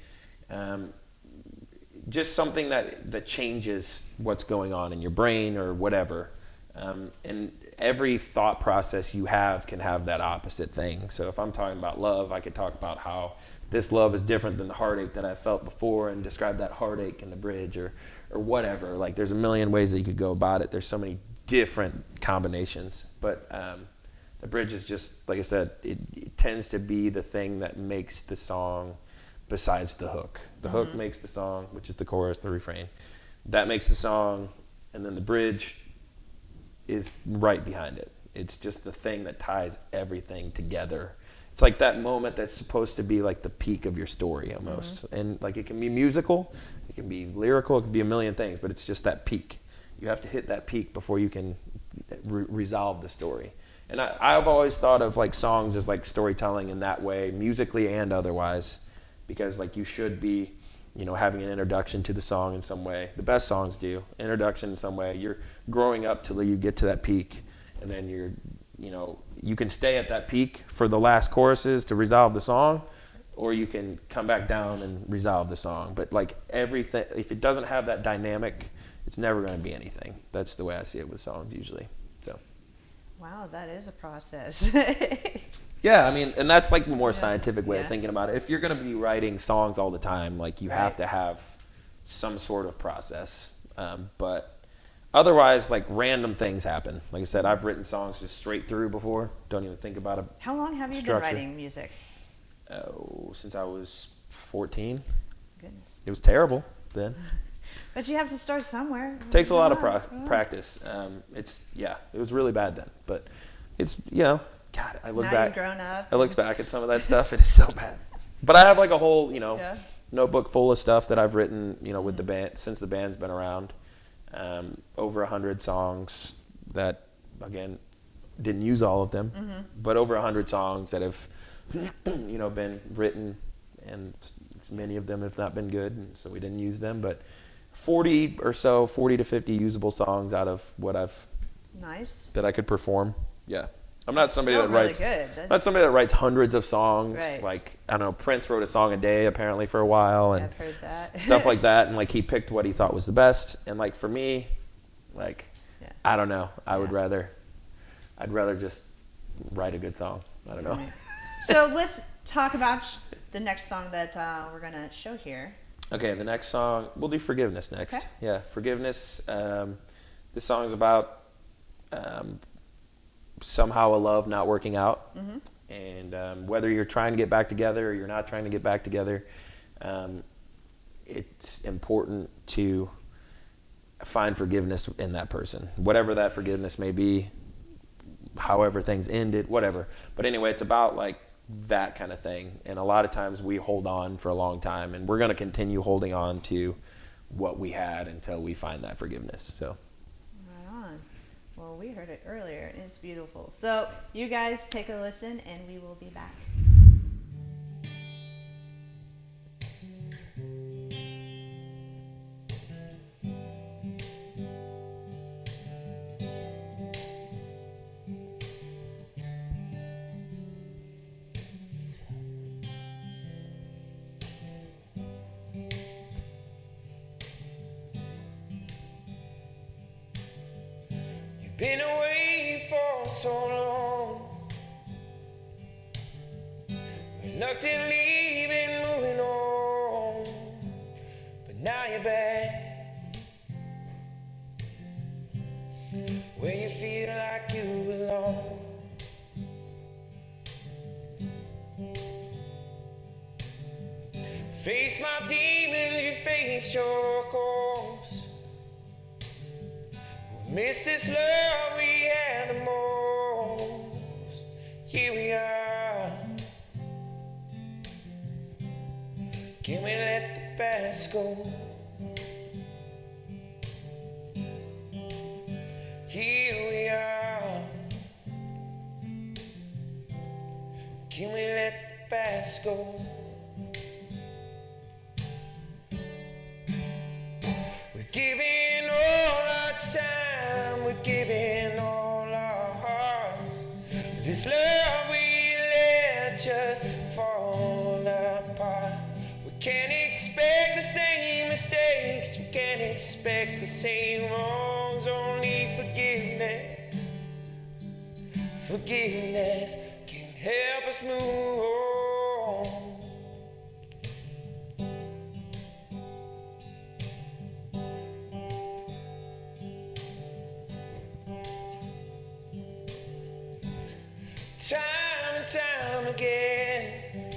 just something that changes what's going on in your brain or whatever. And every thought process you have can have that opposite thing. So if I'm talking about love, I could talk about how this love is different than the heartache that I felt before and describe that heartache in the bridge or whatever. Like, there's a million ways that you could go about it. There's so many different combinations. But The bridge is just, like I said, it tends to be the thing that makes the song besides the hook. The hook makes the song, which is the chorus, the refrain. That makes the song, and then the bridge is right behind it. It's just the thing that ties everything together. It's like that moment that's supposed to be like the peak of your story almost. And like it can be musical, it can be lyrical, it can be a million things, but it's just that peak. You have to hit that peak before you can resolve the story. And I've always thought of like songs as like storytelling in that way, musically and otherwise, because like you should be, you know, having an introduction to the song in some way. The best songs do. Introduction in some way. You're growing up till you get to that peak, and then you're, you know, you can stay at that peak for the last choruses to resolve the song, or you can come back down and resolve the song. But like everything, if it doesn't have that dynamic, it's never going to be anything. That's the way I see it with songs usually. So. Wow, that is a process. Yeah, I mean, and that's like the more scientific way of thinking about it. If you're going to be writing songs all the time, like you have to have some sort of process. But otherwise, like random things happen. Like I said, I've written songs just straight through before. Don't even think about it. How long have you been writing music? Oh, since I was 14. Goodness. It was terrible then. But you have to start somewhere. It takes a lot of practice. It was really bad then. But it's, you know, God, I look now back. You've grown up. I look back at some of that stuff. It is so bad. But I have like a whole, you know, notebook full of stuff that I've written, you know, with the band since the band's been around. Over 100 songs that, again, didn't use all of them, but over 100 songs that have, you know, been written, and many of them have not been good, and so we didn't use them. But 40 to 50 usable songs out of what that I could perform. Yeah. I'm not somebody that writes. I'm not somebody that writes hundreds of songs. Right. Like, I don't know, Prince wrote a song a day apparently for a while, and I've heard that. stuff like that. And like he picked what he thought was the best. And like for me, like I don't know. I'd rather just write a good song. I don't know. Right. So let's talk about the next song that we're gonna show here. Okay, the next song we'll do Forgiveness next. Okay. Yeah, Forgiveness. This song is about somehow a love not working out, and whether you're trying to get back together or you're not trying to get back together, it's important to find forgiveness in that person, whatever that forgiveness may be, however things ended, whatever. But anyway, it's about like that kind of thing, and a lot of times we hold on for a long time, and we're going to continue holding on to what we had until we find that forgiveness. So well, we heard it earlier, and it's beautiful. So you guys take a listen, and we will be back. Been away for so long, reluctantly been moving on, but now you're back where you feel like you belong. Face my demons, you face your course. Miss this love we had the most. Here we are. Can we let the past go? Here we are. Can we let the past go? We've given all our time, we've given all our hearts. This love we let just fall apart. We can't expect the same mistakes, we can't expect the same wrongs. Only forgiveness, forgiveness can help us move on. time again.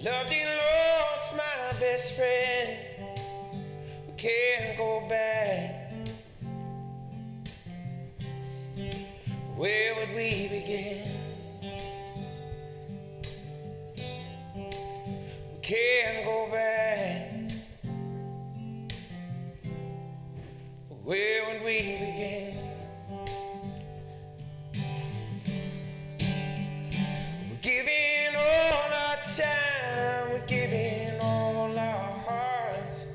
Loved and lost my best friend. We can't go back. Where would we begin? We can't go back. Where would we begin? We're giving all our time, we're giving all our hearts.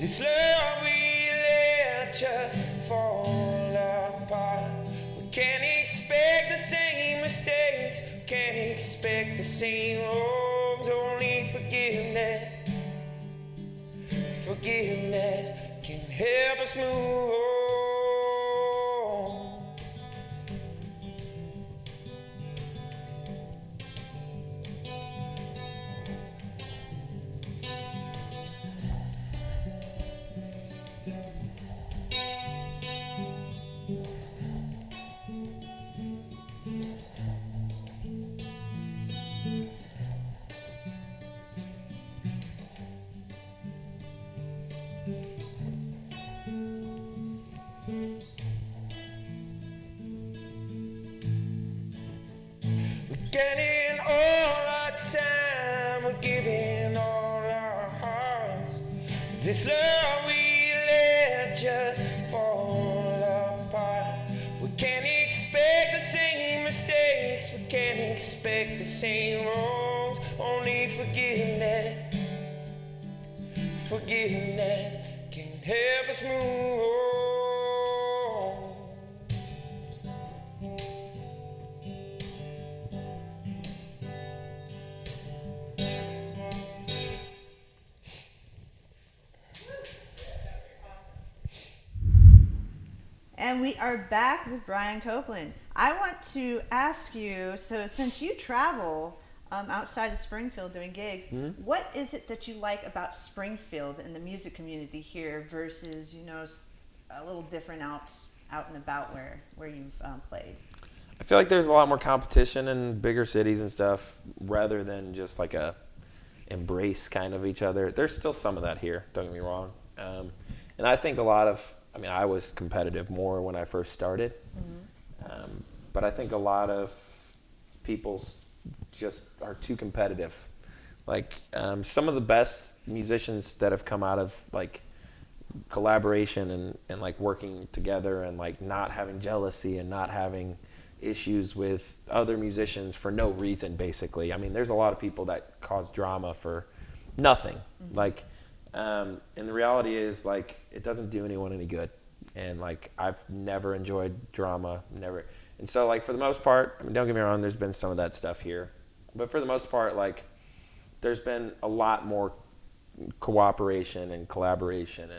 This love we let just fall apart. We can't expect the same mistakes, can't expect the same wrongs. Only forgiveness, forgiveness can help us move on. Getting all our time, we're giving all our hearts. This love we let just fall apart. We can't expect the same mistakes, we can't expect the same wrongs. Only forgiveness, forgiveness can help us move on. And we are back with Bryan Copeland. I want to ask you, so since you travel outside of Springfield doing gigs, what is it that you like about Springfield and the music community here versus, you know, a little different out and about where you've played? I feel like there's a lot more competition in bigger cities and stuff rather than just like a embrace kind of each other. There's still some of that here, don't get me wrong. And I think I was competitive more when I first started. But I think a lot of people just are too competitive. Like some of the best musicians that have come out of like collaboration and like working together and like not having jealousy and not having issues with other musicians for no reason, basically. I mean, there's a lot of people that cause drama for nothing. Like, and the reality is, like, it doesn't do anyone any good. And, like, I've never enjoyed drama, never. And so, like, for the most part, I mean, don't get me wrong, there's been some of that stuff here. But for the most part, like, there's been a lot more cooperation and collaboration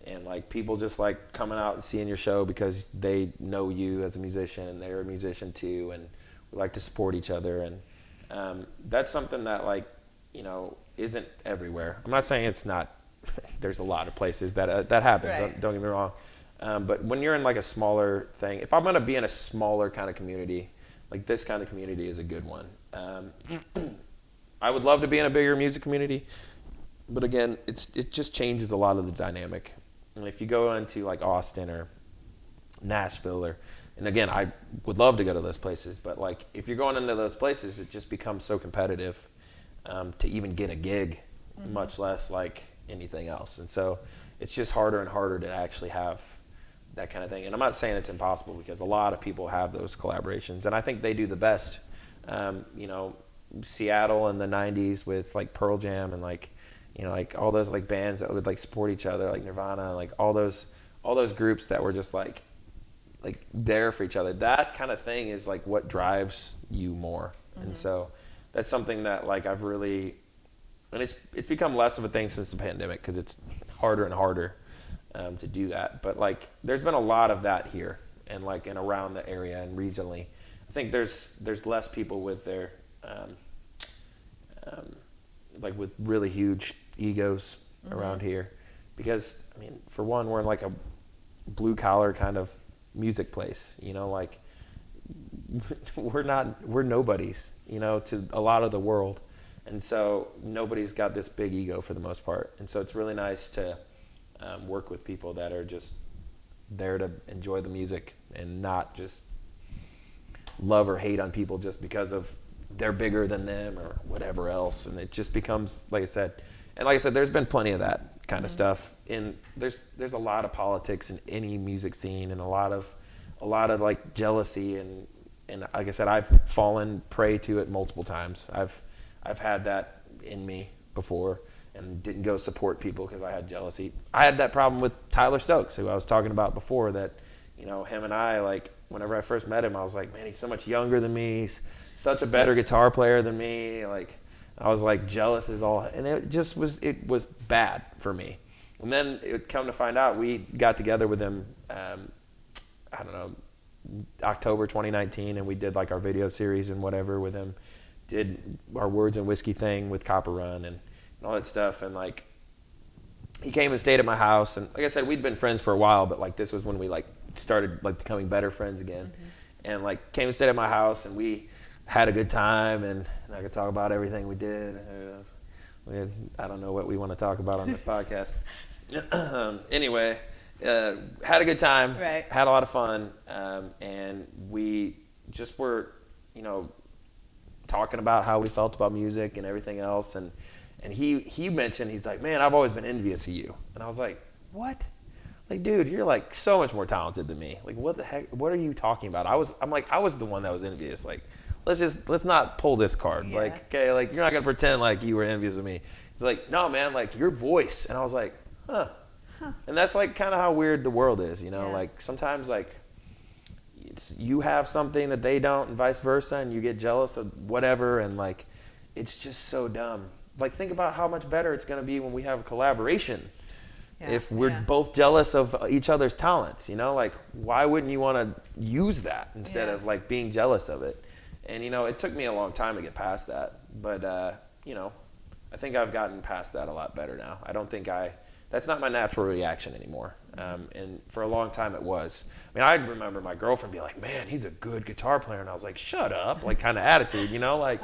and like people just like coming out and seeing your show because they know you as a musician and they're a musician too, and we like to support each other. And that's something that, like, you know, isn't everywhere. I'm not saying it's not. There's a lot of places that happens. Right. Don't get me wrong. But when you're in like a smaller thing, if I'm going to be in a smaller kind of community, like this kind of community is a good one. I would love to be in a bigger music community, but again, it just changes a lot of the dynamic. And if you go into like Austin or Nashville and again, I would love to go to those places, but like if you're going into those places, it just becomes so competitive to even get a gig, much less like anything else. And so it's just harder and harder to actually have that kind of thing. And I'm not saying it's impossible because a lot of people have those collaborations, and I think they do the best. You know, Seattle in the 90s with like Pearl Jam and like, you know, like all those like bands that would like support each other, like Nirvana, like all those groups that were just like there for each other. That kind of thing is like what drives you more. And so that's something that like I've really, and it's become less of a thing since the pandemic because it's harder and harder to do that. But like there's been a lot of that here and like and around the area and regionally. I think there's less people with their like with really huge egos around here, because I mean, for one, we're in like a blue collar kind of music place, you know, like we're nobodies, you know, to a lot of the world. And so nobody's got this big ego for the most part. And so it's really nice to work with people that are just there to enjoy the music and not just love or hate on people just because of they're bigger than them or whatever else. And it just becomes, like I said, there's been plenty of that kind of stuff. And there's a lot of politics in any music scene, and a lot of like jealousy, and like I said, I've fallen prey to it multiple times. I've had that in me before and didn't go support people because I had jealousy. I had that problem with Tyler Stokes, who I was talking about before, that, you know, him and I, like, whenever I first met him, I was like, man, he's so much younger than me. He's such a better guitar player than me. Like, I was like jealous as all, and it was bad for me. And then it come to find out, we got together with him, I don't know, October 2019, and we did like our video series and whatever with him. Did our Words and Whiskey thing with Copper Run and all that stuff. And like, he came and stayed at my house, and like I said, we'd been friends for a while, but like this was when we like started like becoming better friends again. And like came and stayed at my house, and we had a good time, and I could talk about everything we did. I don't know what we want to talk about on this podcast. Anyway, had a good time, right. Had a lot of fun, and we just were, you know, talking about how we felt about music and everything else. And he mentioned, he's like, man, I've always been envious of you. And I was like, what? Like, dude, you're like so much more talented than me. Like, what the heck? What are you talking about? I was the one that was envious. Like, let's not pull this card. Yeah. Like, okay, like you're not gonna pretend like you were envious of me. He's like, no, man, like your voice. And I was like, huh. And that's like kind of how weird the world is, you know. Yeah. Like sometimes like you have something that they don't, and vice versa, and you get jealous of whatever, and like it's just so dumb. Like, think about how much better it's gonna be when we have a collaboration. Yeah. If we're both jealous of each other's talents, you know, like why wouldn't you want to use that instead of like being jealous of it? And you know, it took me a long time to get past that, but you know, I think I've gotten past that a lot better now. I don't think that's not my natural reaction anymore. And for a long time it was. I mean, I remember my girlfriend being like, man, he's a good guitar player. And I was like, shut up, like kind of attitude, you know, like,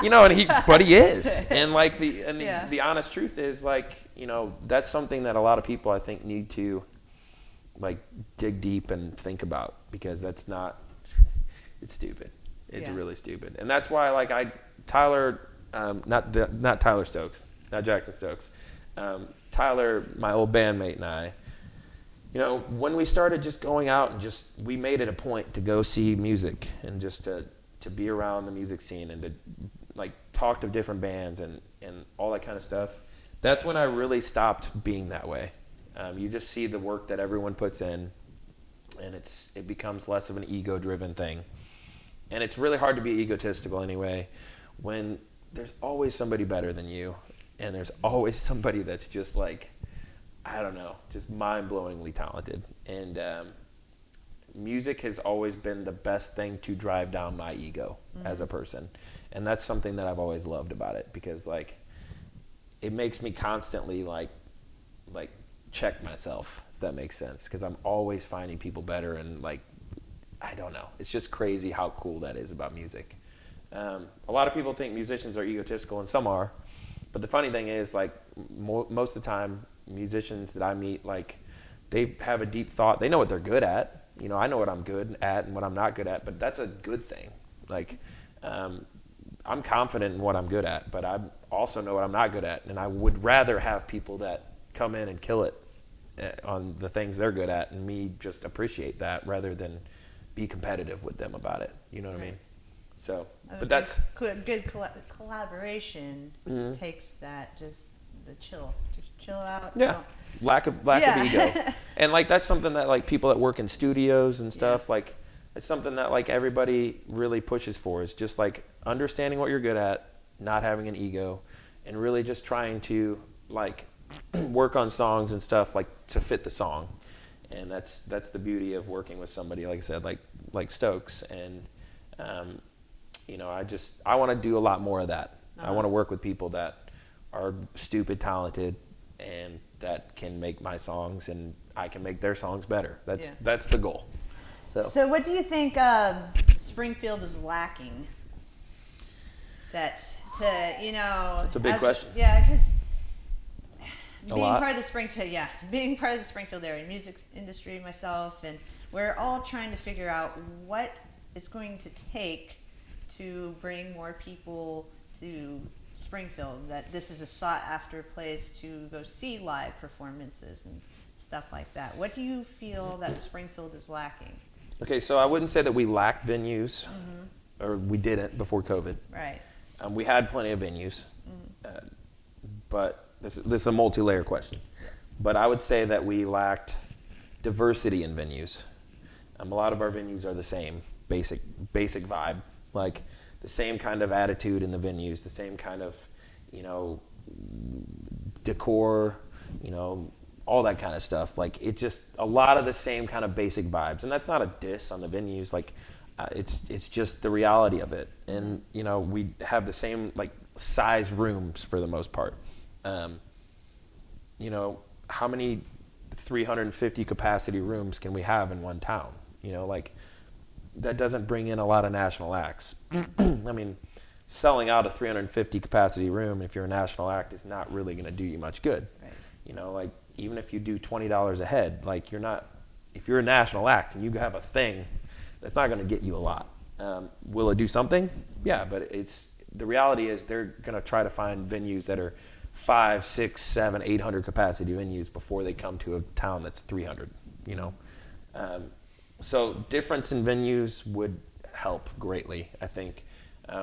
you know, but he is. And like the honest truth is, like, you know, that's something that a lot of people I think need to like dig deep and think about, because it's stupid. It's really stupid. And that's why like Tyler, not Tyler Stokes, not Jackson Stokes, Tyler, my old bandmate, and I, you know, when we started just going out and we made it a point to go see music and just to be around the music scene and to like talk to different bands and all that kind of stuff. That's when I really stopped being that way. You just see the work that everyone puts in, and it becomes less of an ego-driven thing. And it's really hard to be egotistical anyway when there's always somebody better than you. And there's always somebody that's just like, I don't know, just mind-blowingly talented. And music has always been the best thing to drive down my ego as a person. And that's something that I've always loved about it, because like it makes me constantly like check myself, if that makes sense, because I'm always finding people better. And like, I don't know, it's just crazy how cool that is about music. A lot of people think musicians are egotistical, and some are. But the funny thing is, like, most of the time, musicians that I meet, like, they have a deep thought. They know what they're good at. You know, I know what I'm good at and what I'm not good at, but that's a good thing. Like, I'm confident in what I'm good at, but I also know what I'm not good at. And I would rather have people that come in and kill it on the things they're good at, and me just appreciate that rather than be competitive with them about it. You know what I mean? So, but that's good collaboration takes that, just chill out. Yeah, lack of ego, and like that's something that like people that work in studios and stuff, like it's something that like everybody really pushes for, is just like understanding what you're good at, not having an ego, and really just trying to like work on songs and stuff like to fit the song. And that's the beauty of working with somebody, like I said, like Stokes. And you know, I want to do a lot more of that. I want to work with people that are stupid talented and that can make my songs, and I can make their songs better. That's the goal. So what do you think Springfield is lacking? That's a big question. Yeah, because being lot? part of the Springfield area music industry myself, and we're all trying to figure out what it's going to take to bring more people to Springfield, that this is a sought after place to go see live performances and stuff like that. What do you feel that Springfield is lacking? Okay, so I wouldn't say that we lack venues, or we didn't before COVID. Right. We had plenty of venues, but this is a multi-layer question. But I would say that we lacked diversity in venues. A lot of our venues are the same, basic vibe, like the same kind of attitude in the venues, the same kind of, decor, all that kind of stuff. Like, it's just a lot of the same kind of basic vibes, and that's not a diss on the venues. Like, it's just the reality of it. And we have the same like size rooms for the most part. How many 350 capacity rooms can we have in one town? That doesn't bring in a lot of national acts. I mean, selling out a 350 capacity room if you're a national act is not really going to do you much good. Right. Even if you do $20 a head, if you're a national act and you have a thing, that's not going to get you a lot. Will it do something? Yeah, but the reality is they're going to try to find venues that are 5, 6, 7, 800 capacity venues before they come to a town that's 300. So difference in venues would help greatly, I think.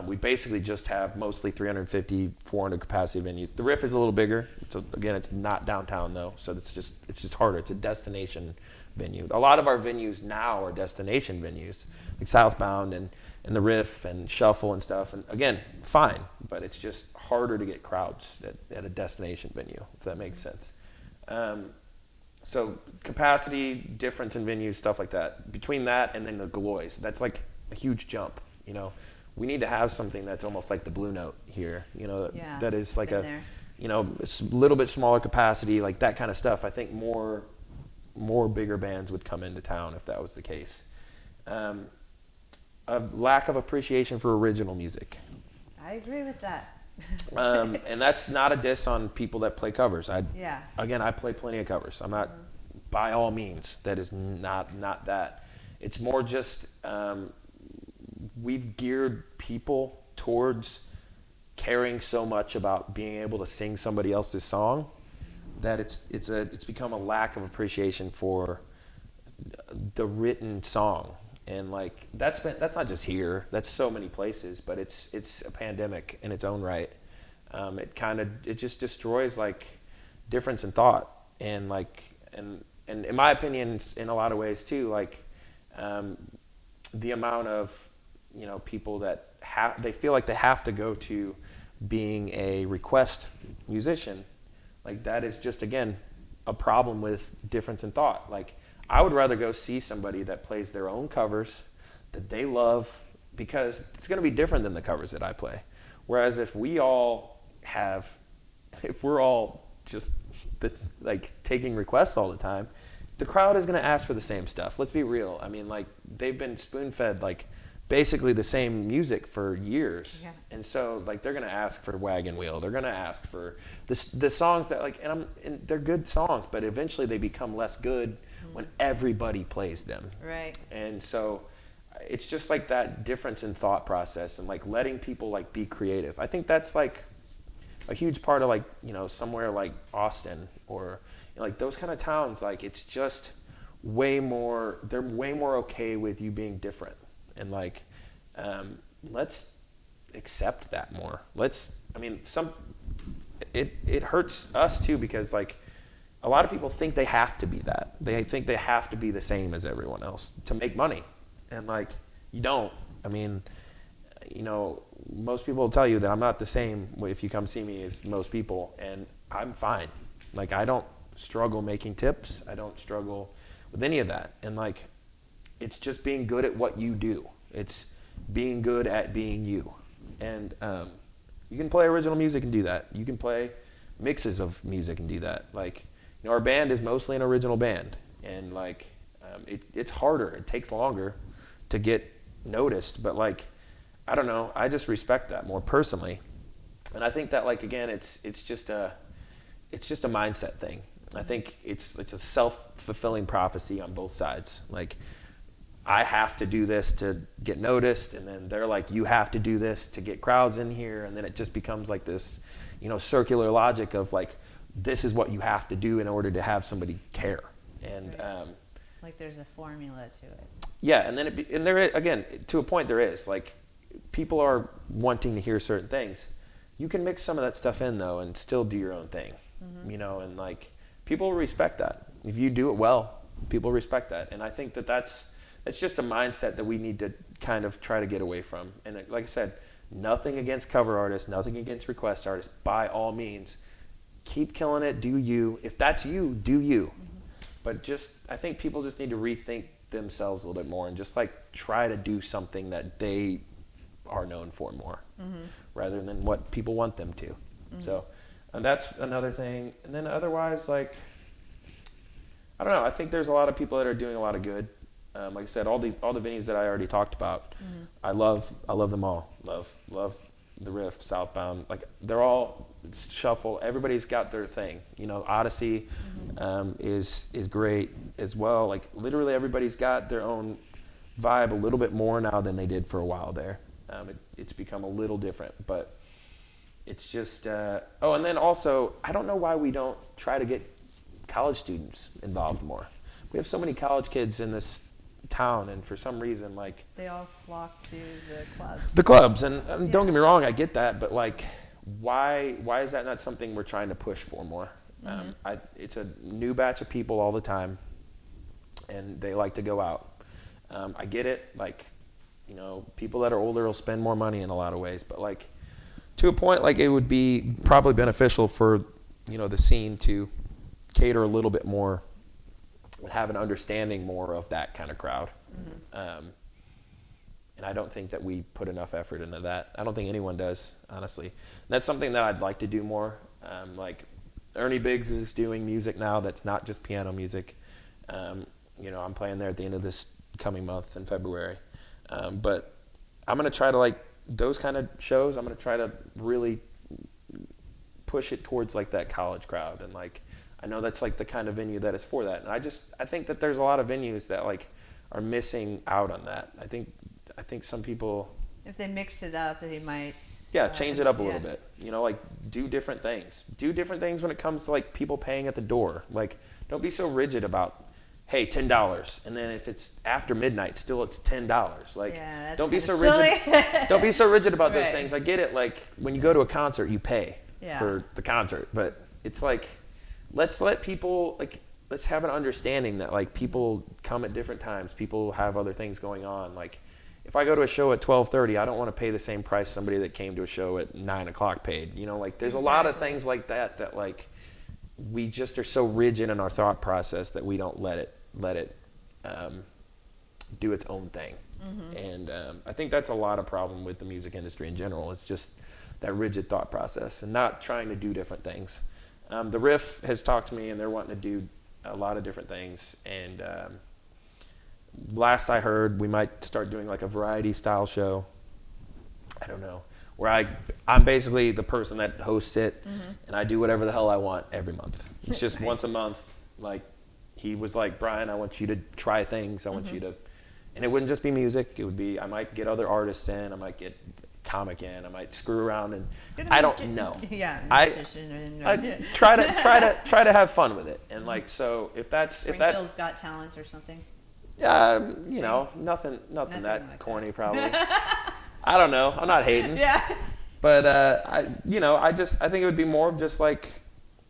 We basically just have mostly 350, 400 capacity venues. The Riff is a little bigger. It's not downtown though, so it's just harder. It's a destination venue. A lot of our venues now are destination venues, like Southbound and the Riff and Shuffle and stuff. And again, fine, but it's just harder to get crowds at a destination venue, if that makes sense. So capacity, difference in venues, stuff like that. Between that and then the Galois, that's like a huge jump. We need to have something that's almost like the Blue Note here. That is like a little bit smaller capacity, like that kind of stuff. I think more bigger bands would come into town if that was the case. A lack of appreciation for original music. I agree with that. And that's not a diss on people that play covers. Again, I play plenty of covers. I'm not, by all means, that is not that. It's more just we've geared people towards caring so much about being able to sing somebody else's song that it's become a lack of appreciation for the written song. And that's not just here, that's so many places, but it's a pandemic in its own right. It just destroys difference in thought, and in my opinion, in a lot of ways too, the amount of people that they feel like they have to go to being a request musician, that is just, again, a problem with difference in thought. I would rather go see somebody that plays their own covers that they love, because it's going to be different than the covers that I play. Whereas if we're all just taking requests all the time, the crowd is going to ask for the same stuff. Let's be real. I mean, they've been spoon-fed basically the same music for years. Yeah. And so they're going to ask for Wagon Wheel. They're going to ask for the songs that and they're good songs, but eventually they become less good when everybody plays them. Right. And so it's just that difference in thought process and letting people be creative. I think that's a huge part of somewhere like Austin or those kind of towns. It's just way more, they're way more okay with you being different. And let's accept that more. It hurts us too, because a lot of people think they have to be that. They think they have to be the same as everyone else to make money. And you don't. Most people will tell you that I'm not the same if you come see me as most people, and I'm fine. I don't struggle making tips. I don't struggle with any of that. And it's just being good at what you do. It's being good at being you. And you can play original music and do that. You can play mixes of music and do that. Our band is mostly an original band, and it's harder. It takes longer to get noticed, but like, I don't know, I just respect that more personally. And I think that, like, again, it's just a mindset thing. I think it's a self-fulfilling prophecy on both sides. Like, I have to do this to get noticed, and then they're like, you have to do this to get crowds in here, and then it just becomes like this, circular logic of like, this is what you have to do in order to have somebody care. And right. Like there's a formula to it. Yeah, and then and there is, again, to a point there is, like, people are wanting to hear certain things. You can mix some of that stuff in though and still do your own thing. And like, people respect that. If you do it well, people respect that. And I think that's just a mindset that we need to kind of try to get away from. And like I said, nothing against cover artists, nothing against request artists. By all means, keep killing it, do you. If that's you, do you. But I think people just need to rethink themselves a little bit more and just like try to do something that they are known for more, rather than what people want them to. So, and that's another thing. And then otherwise, like, I don't know, I think there's a lot of people that are doing a lot of good. Like I said, all the venues that I already talked about, I love them all. Love the Riff, Southbound, like, they're all Shuffle. Everybody's got their thing. Odyssey is great as well. Like, literally everybody's got their own vibe a little bit more now than they did for a while there. It's become a little different, but it's just and then also, I don't know why we don't try to get college students involved more. We have so many college kids in this town, and for some reason, like, they all flock to the clubs. And don't get me wrong, I get that, but like, why is that not something we're trying to push for more? It's a new batch of people all the time, and they like to go out. I get it, like, people that are older will spend more money in a lot of ways, but like, to a point, like, it would be probably beneficial for the scene to cater a little bit more, have an understanding more of that kind of crowd. And I don't think that we put enough effort into that. I don't think anyone does, honestly. And that's something that I'd like to do more. Like, Ernie Biggs is doing music now that's not just piano music. I'm playing there at the end of this coming month in February. But I'm going to try to, like, those kind of shows, I'm going to try to really push it towards, like, that college crowd. And, like, I know that's, like, the kind of venue that is for that. And I think that there's a lot of venues that, like, are missing out on that. I think some people, if they mix it up, they might change it up a little bit. Like, do different things. Do different things when it comes to, like, people paying at the door. Like, don't be so rigid about, hey, $10, and then if it's after midnight, still it's $10. Like, don't be so rigid. Don't be so rigid about those things. I get it. Like, when you go to a concert, you pay for the concert, but it's like, let's let people, like, let's have an understanding that, like, people come at different times. People have other things going on. Like, if I go to a show at 12:30, I don't want to pay the same price somebody that came to a show at 9 o'clock paid. Like, there's a lot of things like that, like, we just are so rigid in our thought process that we don't let it do its own thing. And I think that's a lot of problem with the music industry in general. It's just that rigid thought process and not trying to do different things. The Riff has talked to me, and they're wanting to do a lot of different things. And last I heard, we might start doing, like, a variety style show. I don't know, where I'm basically the person that hosts it, and I do whatever the hell I want every month. It's just once a month. Like, he was like, Bryan, I want you to try things. I want you to, and it wouldn't just be music. It would be, I might get other artists in. I might get comic in. I might screw around, and I don't know. I try to have fun with it. And, like, so if Springfield's Got Talent or something. Nothing that like corny that. Probably. I don't know. I'm not hating. But I think it would be more of just, like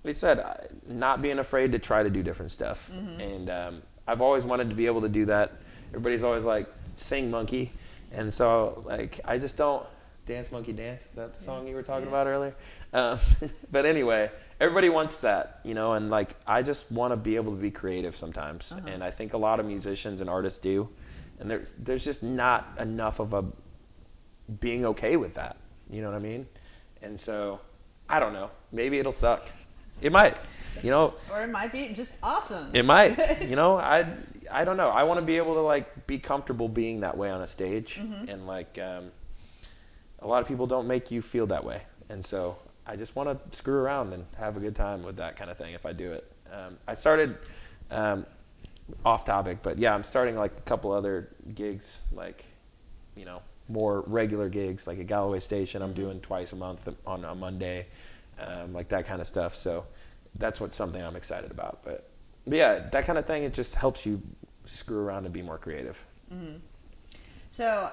we said, not being afraid to try to do different stuff. And I've always wanted to be able to do that. Everybody's always like, sing monkey, and so, like, I just don't dance monkey dance. Is that the song you were talking about earlier? But anyway, everybody wants that, and, like, I just want to be able to be creative sometimes. And I think a lot of musicians and artists do, and there's just not enough of a being okay with that. You know what I mean? And so, I don't know. Maybe it'll suck. It might, Or it might be just awesome. It might. I don't know. I want to be able to like be comfortable being that way on a stage, and like a lot of people don't make you feel that way, and so I just want to screw around and have a good time with that kind of thing if I do it. I started off topic, but yeah, I'm starting like a couple other gigs, like, you know, more regular gigs, like at Galloway Station. I'm doing twice a month on a Monday, like that kind of stuff. So that's something I'm excited about. But yeah, that kind of thing, it just helps you screw around and be more creative. So,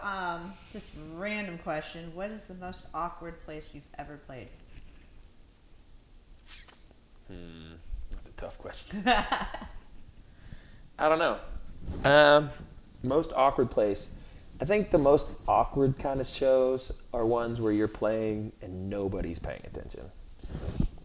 just random question. What is the most awkward place you've ever played? That's a tough question. I don't know. Most awkward place. I think the most awkward kind of shows are ones where you're playing and nobody's paying attention.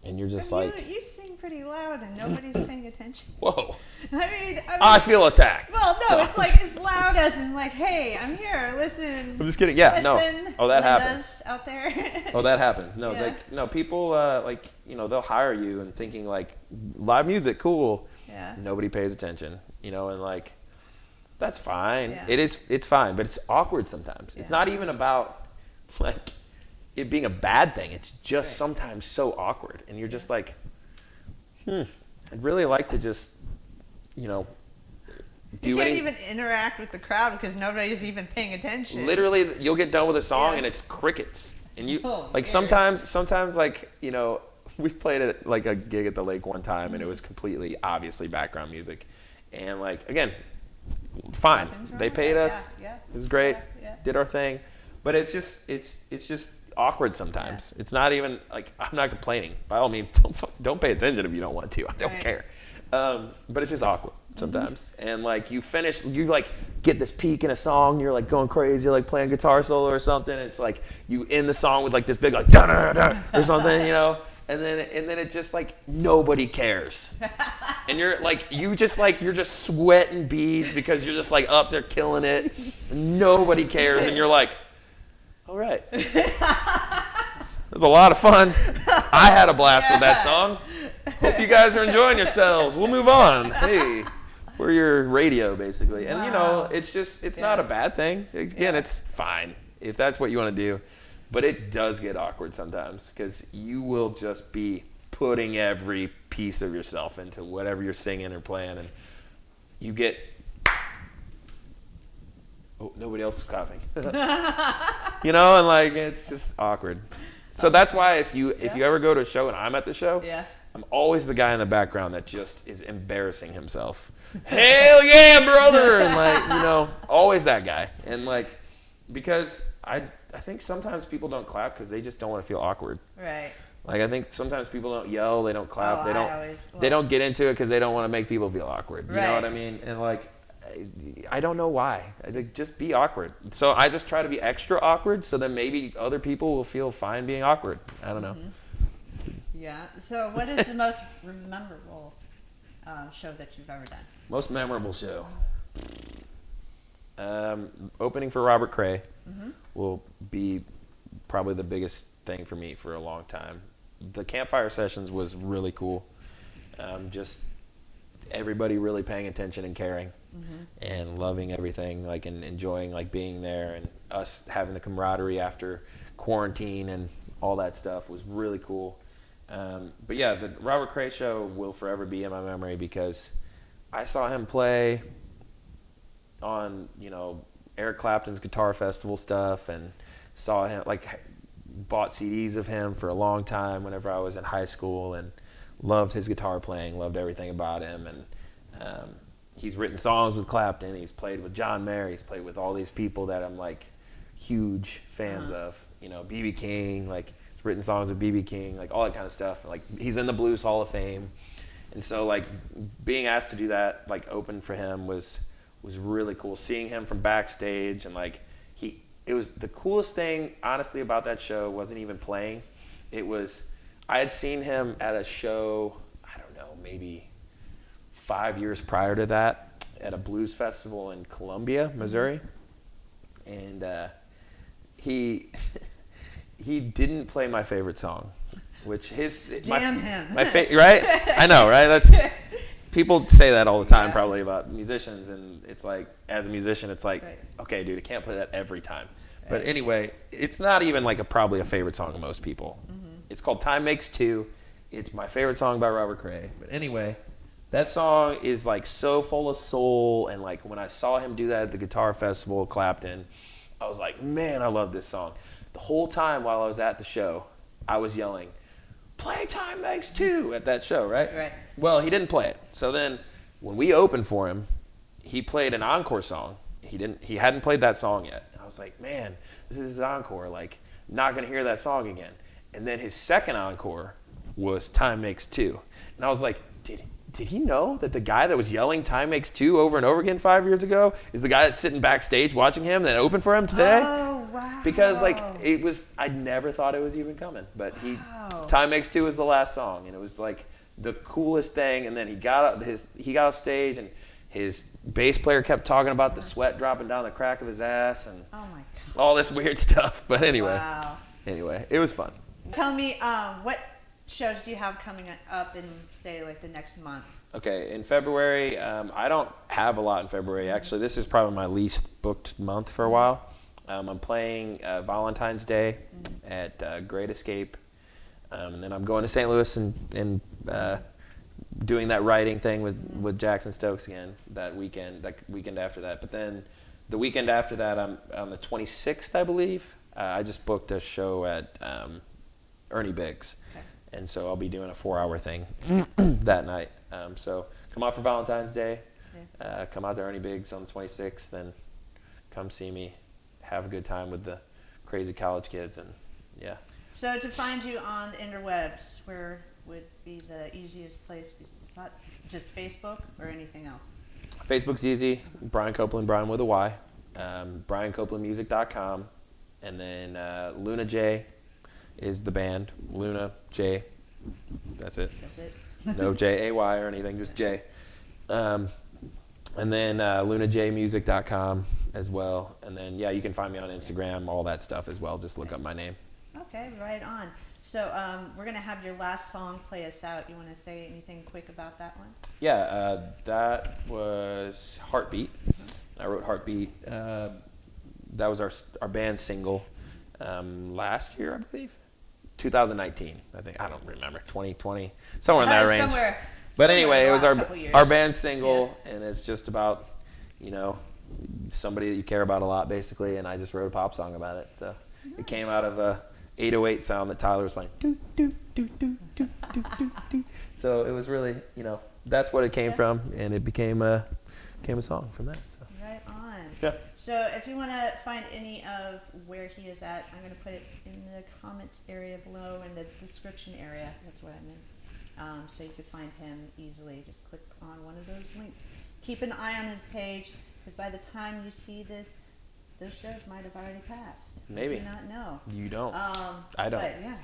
And you're just You sing pretty loud and nobody's paying attention. Whoa. I mean, I feel attacked. Well, no, it's like as loud as in like, hey, I'm here, listen. I'm just kidding. Yeah, no. Oh, that Linda's happens. out there. Oh, that happens. No, Yeah. like, people, like, you know, they'll hire you and thinking like, live music, cool. Yeah. Nobody pays attention, you know, and like, that's fine. Yeah. It's fine, but it's awkward sometimes. It's not even about like it being a bad thing. It's just sometimes so awkward, and you're just like, I'd really like to just, you know, You can't even interact with the crowd because nobody's even paying attention. Literally, you'll get done with a song and it's crickets, and you like sometimes like, you know, we played at like a gig at the lake one time, and it was completely obviously background music, and like again, fine, they paid us, it was great, did our thing, but it's just awkward sometimes. It's not even like, I'm not complaining, by all means, don't pay attention if you don't want to. I don't care, but it's just awkward sometimes. And like you like get this peak in a song, you're like going crazy, like playing guitar solo or something, it's like you end the song with like this big like da da da or something, you know, and then it just like nobody cares, and you're just sweating beads because you're just like up there killing it, nobody cares, and you're like, all right, it was a lot of fun, I had a blast with that song, hope you guys are enjoying yourselves, we'll move on, hey, we're your radio basically. And you know, it's not a bad thing, again, it's fine if that's what you want to do. But it does get awkward sometimes because you will just be putting every piece of yourself into whatever you're singing or playing, and you get, oh, nobody else is coughing. You know, and like it's just awkward. So that's why if you ever go to a show and I'm at the show, I'm always the guy in the background that just is embarrassing himself. Hell yeah, brother! And like, you know, always that guy. And like, because I think sometimes people don't clap because they just don't want to feel awkward. Right. Like I think sometimes people don't yell, they don't clap, they don't get into it because they don't want to make people feel awkward. You know what I mean? And like, I don't know why. I think just be awkward. So I just try to be extra awkward so that maybe other people will feel fine being awkward. I don't know. Yeah. So what is the most memorable show that you've ever done? Most memorable show. Opening for Robert Cray will be probably the biggest thing for me for a long time. The campfire sessions was really cool. Just everybody really paying attention and caring and loving everything, like, and enjoying like being there, and us having the camaraderie after quarantine and all that stuff was really cool. But yeah, the Robert Cray show will forever be in my memory because I saw him play on, you know, Eric Clapton's Guitar Festival stuff, and saw him, like, bought CDs of him for a long time whenever I was in high school, and loved his guitar playing, loved everything about him. And he's written songs with Clapton, he's played with John Mayer, he's played with all these people that I'm like huge fans of, you know, B.B. King, like he's written songs with B.B. King, like all that kind of stuff. Like he's in the Blues Hall of Fame, and so like being asked to do that, like open for him was really cool. Seeing him from backstage, and like it was the coolest thing, honestly, about that show wasn't even playing. It was, I had seen him at a show, I don't know, maybe 5 years prior to that, at a blues festival in Columbia, Missouri. And he didn't play my favorite song, which Damn him. My right? I know, right? people say that all the time, Yeah. probably about musicians, and it's like, as a musician, it's like, Right. okay, dude, I can't play that every time. But anyway, it's not even like probably a favorite song of most people. It's called Time Makes Two. It's my favorite song by Robert Cray. But anyway, that song is like so full of soul, and like when I saw him do that at the Guitar Festival at Clapton, I was like, man, I love this song. The whole time while I was at the show, I was yelling, play Time Makes Two at that show, right? Right. Well, he didn't play it. So then when we opened for him, he played an encore song. He hadn't played that song yet. I was like, man, this is his encore. Like, not going to hear that song again. And then his second encore was Time Makes Two. And I was like, did he know that the guy that was yelling Time Makes Two over and over again 5 years ago is the guy that's sitting backstage watching him that opened for him today? Oh, wow. Because, like, I never thought it was even coming. But Time Makes Two was the last song. And it was, like, the coolest thing. And then he got off stage, and his bass player kept talking about the sweat dropping down the crack of his ass and Oh, my God. all this weird stuff. But anyway, Wow. it was fun. Tell me, what shows do you have coming up in, say, like the next month? Okay, in February, I don't have a lot in February. Actually, this is probably my least booked month for a while. I'm playing Valentine's Day at Great Escape. And then I'm going to St. Louis and doing that writing thing with Jackson Stokes again that weekend after that. But then the weekend after that, I'm on the 26th, I believe. I just booked a show at Ernie Biggs. Okay. And so I'll be doing a 4-hour thing that night. So come out for Valentine's Day. Yeah. Come out to Ernie Biggs on the 26th, then come see me. Have a good time with the crazy college kids, and yeah. So to find you on the interwebs, where would be the easiest place? Not just Facebook or anything else? Facebook's easy. Bryan Copeland, Bryan with a Y. BryanCopelandmusic.com. And then Luna J is the band. Luna J. That's it. That's it. No J-A-Y or anything, just J. And then lunajmusic.com as well. And then, yeah, you can find me on Instagram, all that stuff as well. Just look up my name. Okay, right on. So we're going to have your last song play us out. You want to say anything quick about that one? Yeah, that was Heartbeat. I wrote Heartbeat. That was our band single last year, I believe. 2019, I think. I don't remember. 2020, somewhere in that range. But anyway, it was our band single, and it's just about, somebody that you care about a lot, basically, and I just wrote a pop song about it. So it came out of a 808 sound that Tyler was playing. Do, do, do, do, do, do, do, do. So it was really, that's what it came from, and it became a song from that. So. Right on. Yeah. So if you want to find any of where he is at, I'm going to put it in the comments area below, in the description area. That's what I meant. So you can find him easily. Just click on one of those links. Keep an eye on his page, because by the time you see this, those shows might have already passed. Maybe. You do not know. You don't. I don't. But yeah,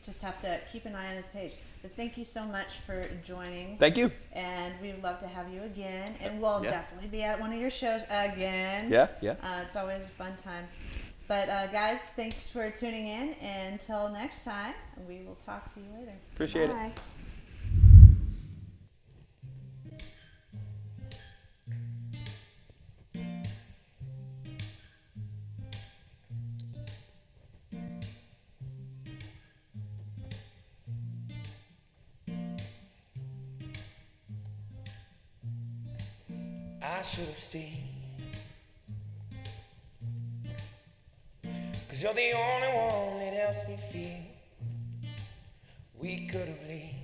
just have to keep an eye on his page. But thank you so much for joining. Thank you. And we'd love to have you again. And we'll Yeah. definitely be at one of your shows again. Yeah. It's always a fun time. But guys, thanks for tuning in. And until next time, we will talk to you later. Appreciate it. Bye. I should have stayed, 'cause you're the only one that helps me feel we could have lived.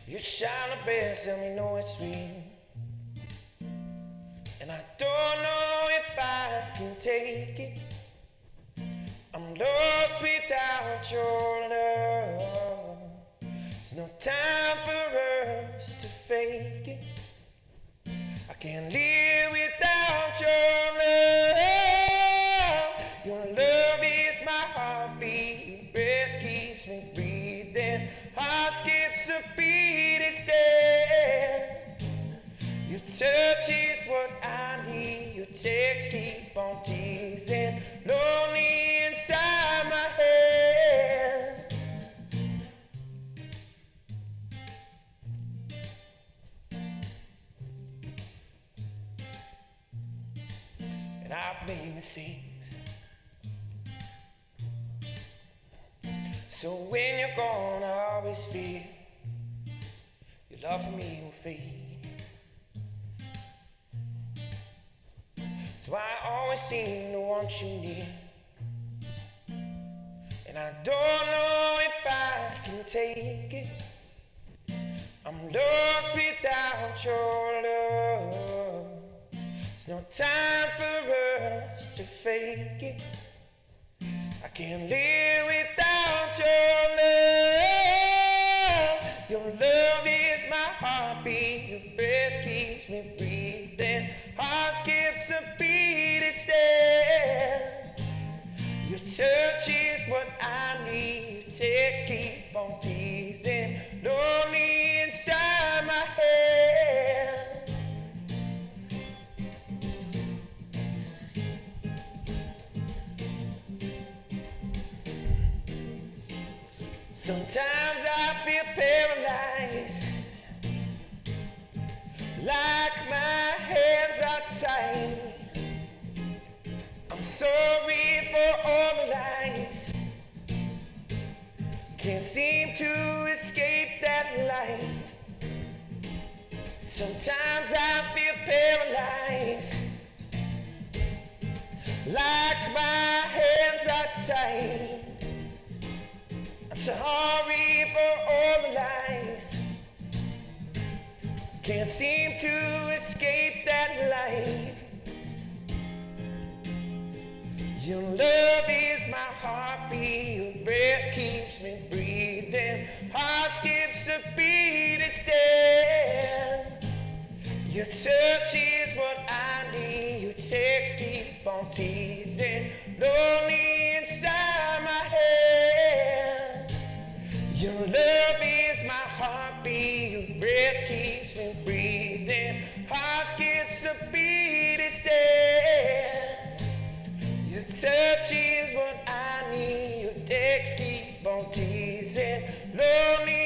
You shine the best, let me know it's real, and I don't know if I can take it. I'm lost without your love. There's no time for us to fake it. I can't live without your love. Your love is my heartbeat. Breath keeps me breathing. Heart skips a beat instead. Your touch is what I need. Your texts keep on teasing. Lonely inside my head. and I've made mistakes. So when you're gone, I always feel your love for me will fade. So I always seem to want you near, and I don't know if I can take it. I'm lost without your love. There's no time for us to fake it. I can't live without your love. Your love is my heartbeat. Your breath keeps me breathing. Heart skips a beat instead. Your touch is what I need. Your text keep on teasing. Lonely inside my head. Sometimes I feel paralyzed, like my hands are tied. I'm sorry for all the lies. Can't seem to escape that light. Sometimes I feel paralyzed, like my hands are tied. I'm sorry for all the lies. Can't seem to escape that light. Your love is my heartbeat. Your breath keeps me breathing. Heart skips a beat instead. Your touch is what I need. Your text keep on teasing. Lonely inside my head. Your love is my heartbeat. Your breath keeps me breathing. Heart skips a beat instead. Your touch is what I need. Your text keep on teasing. Lonely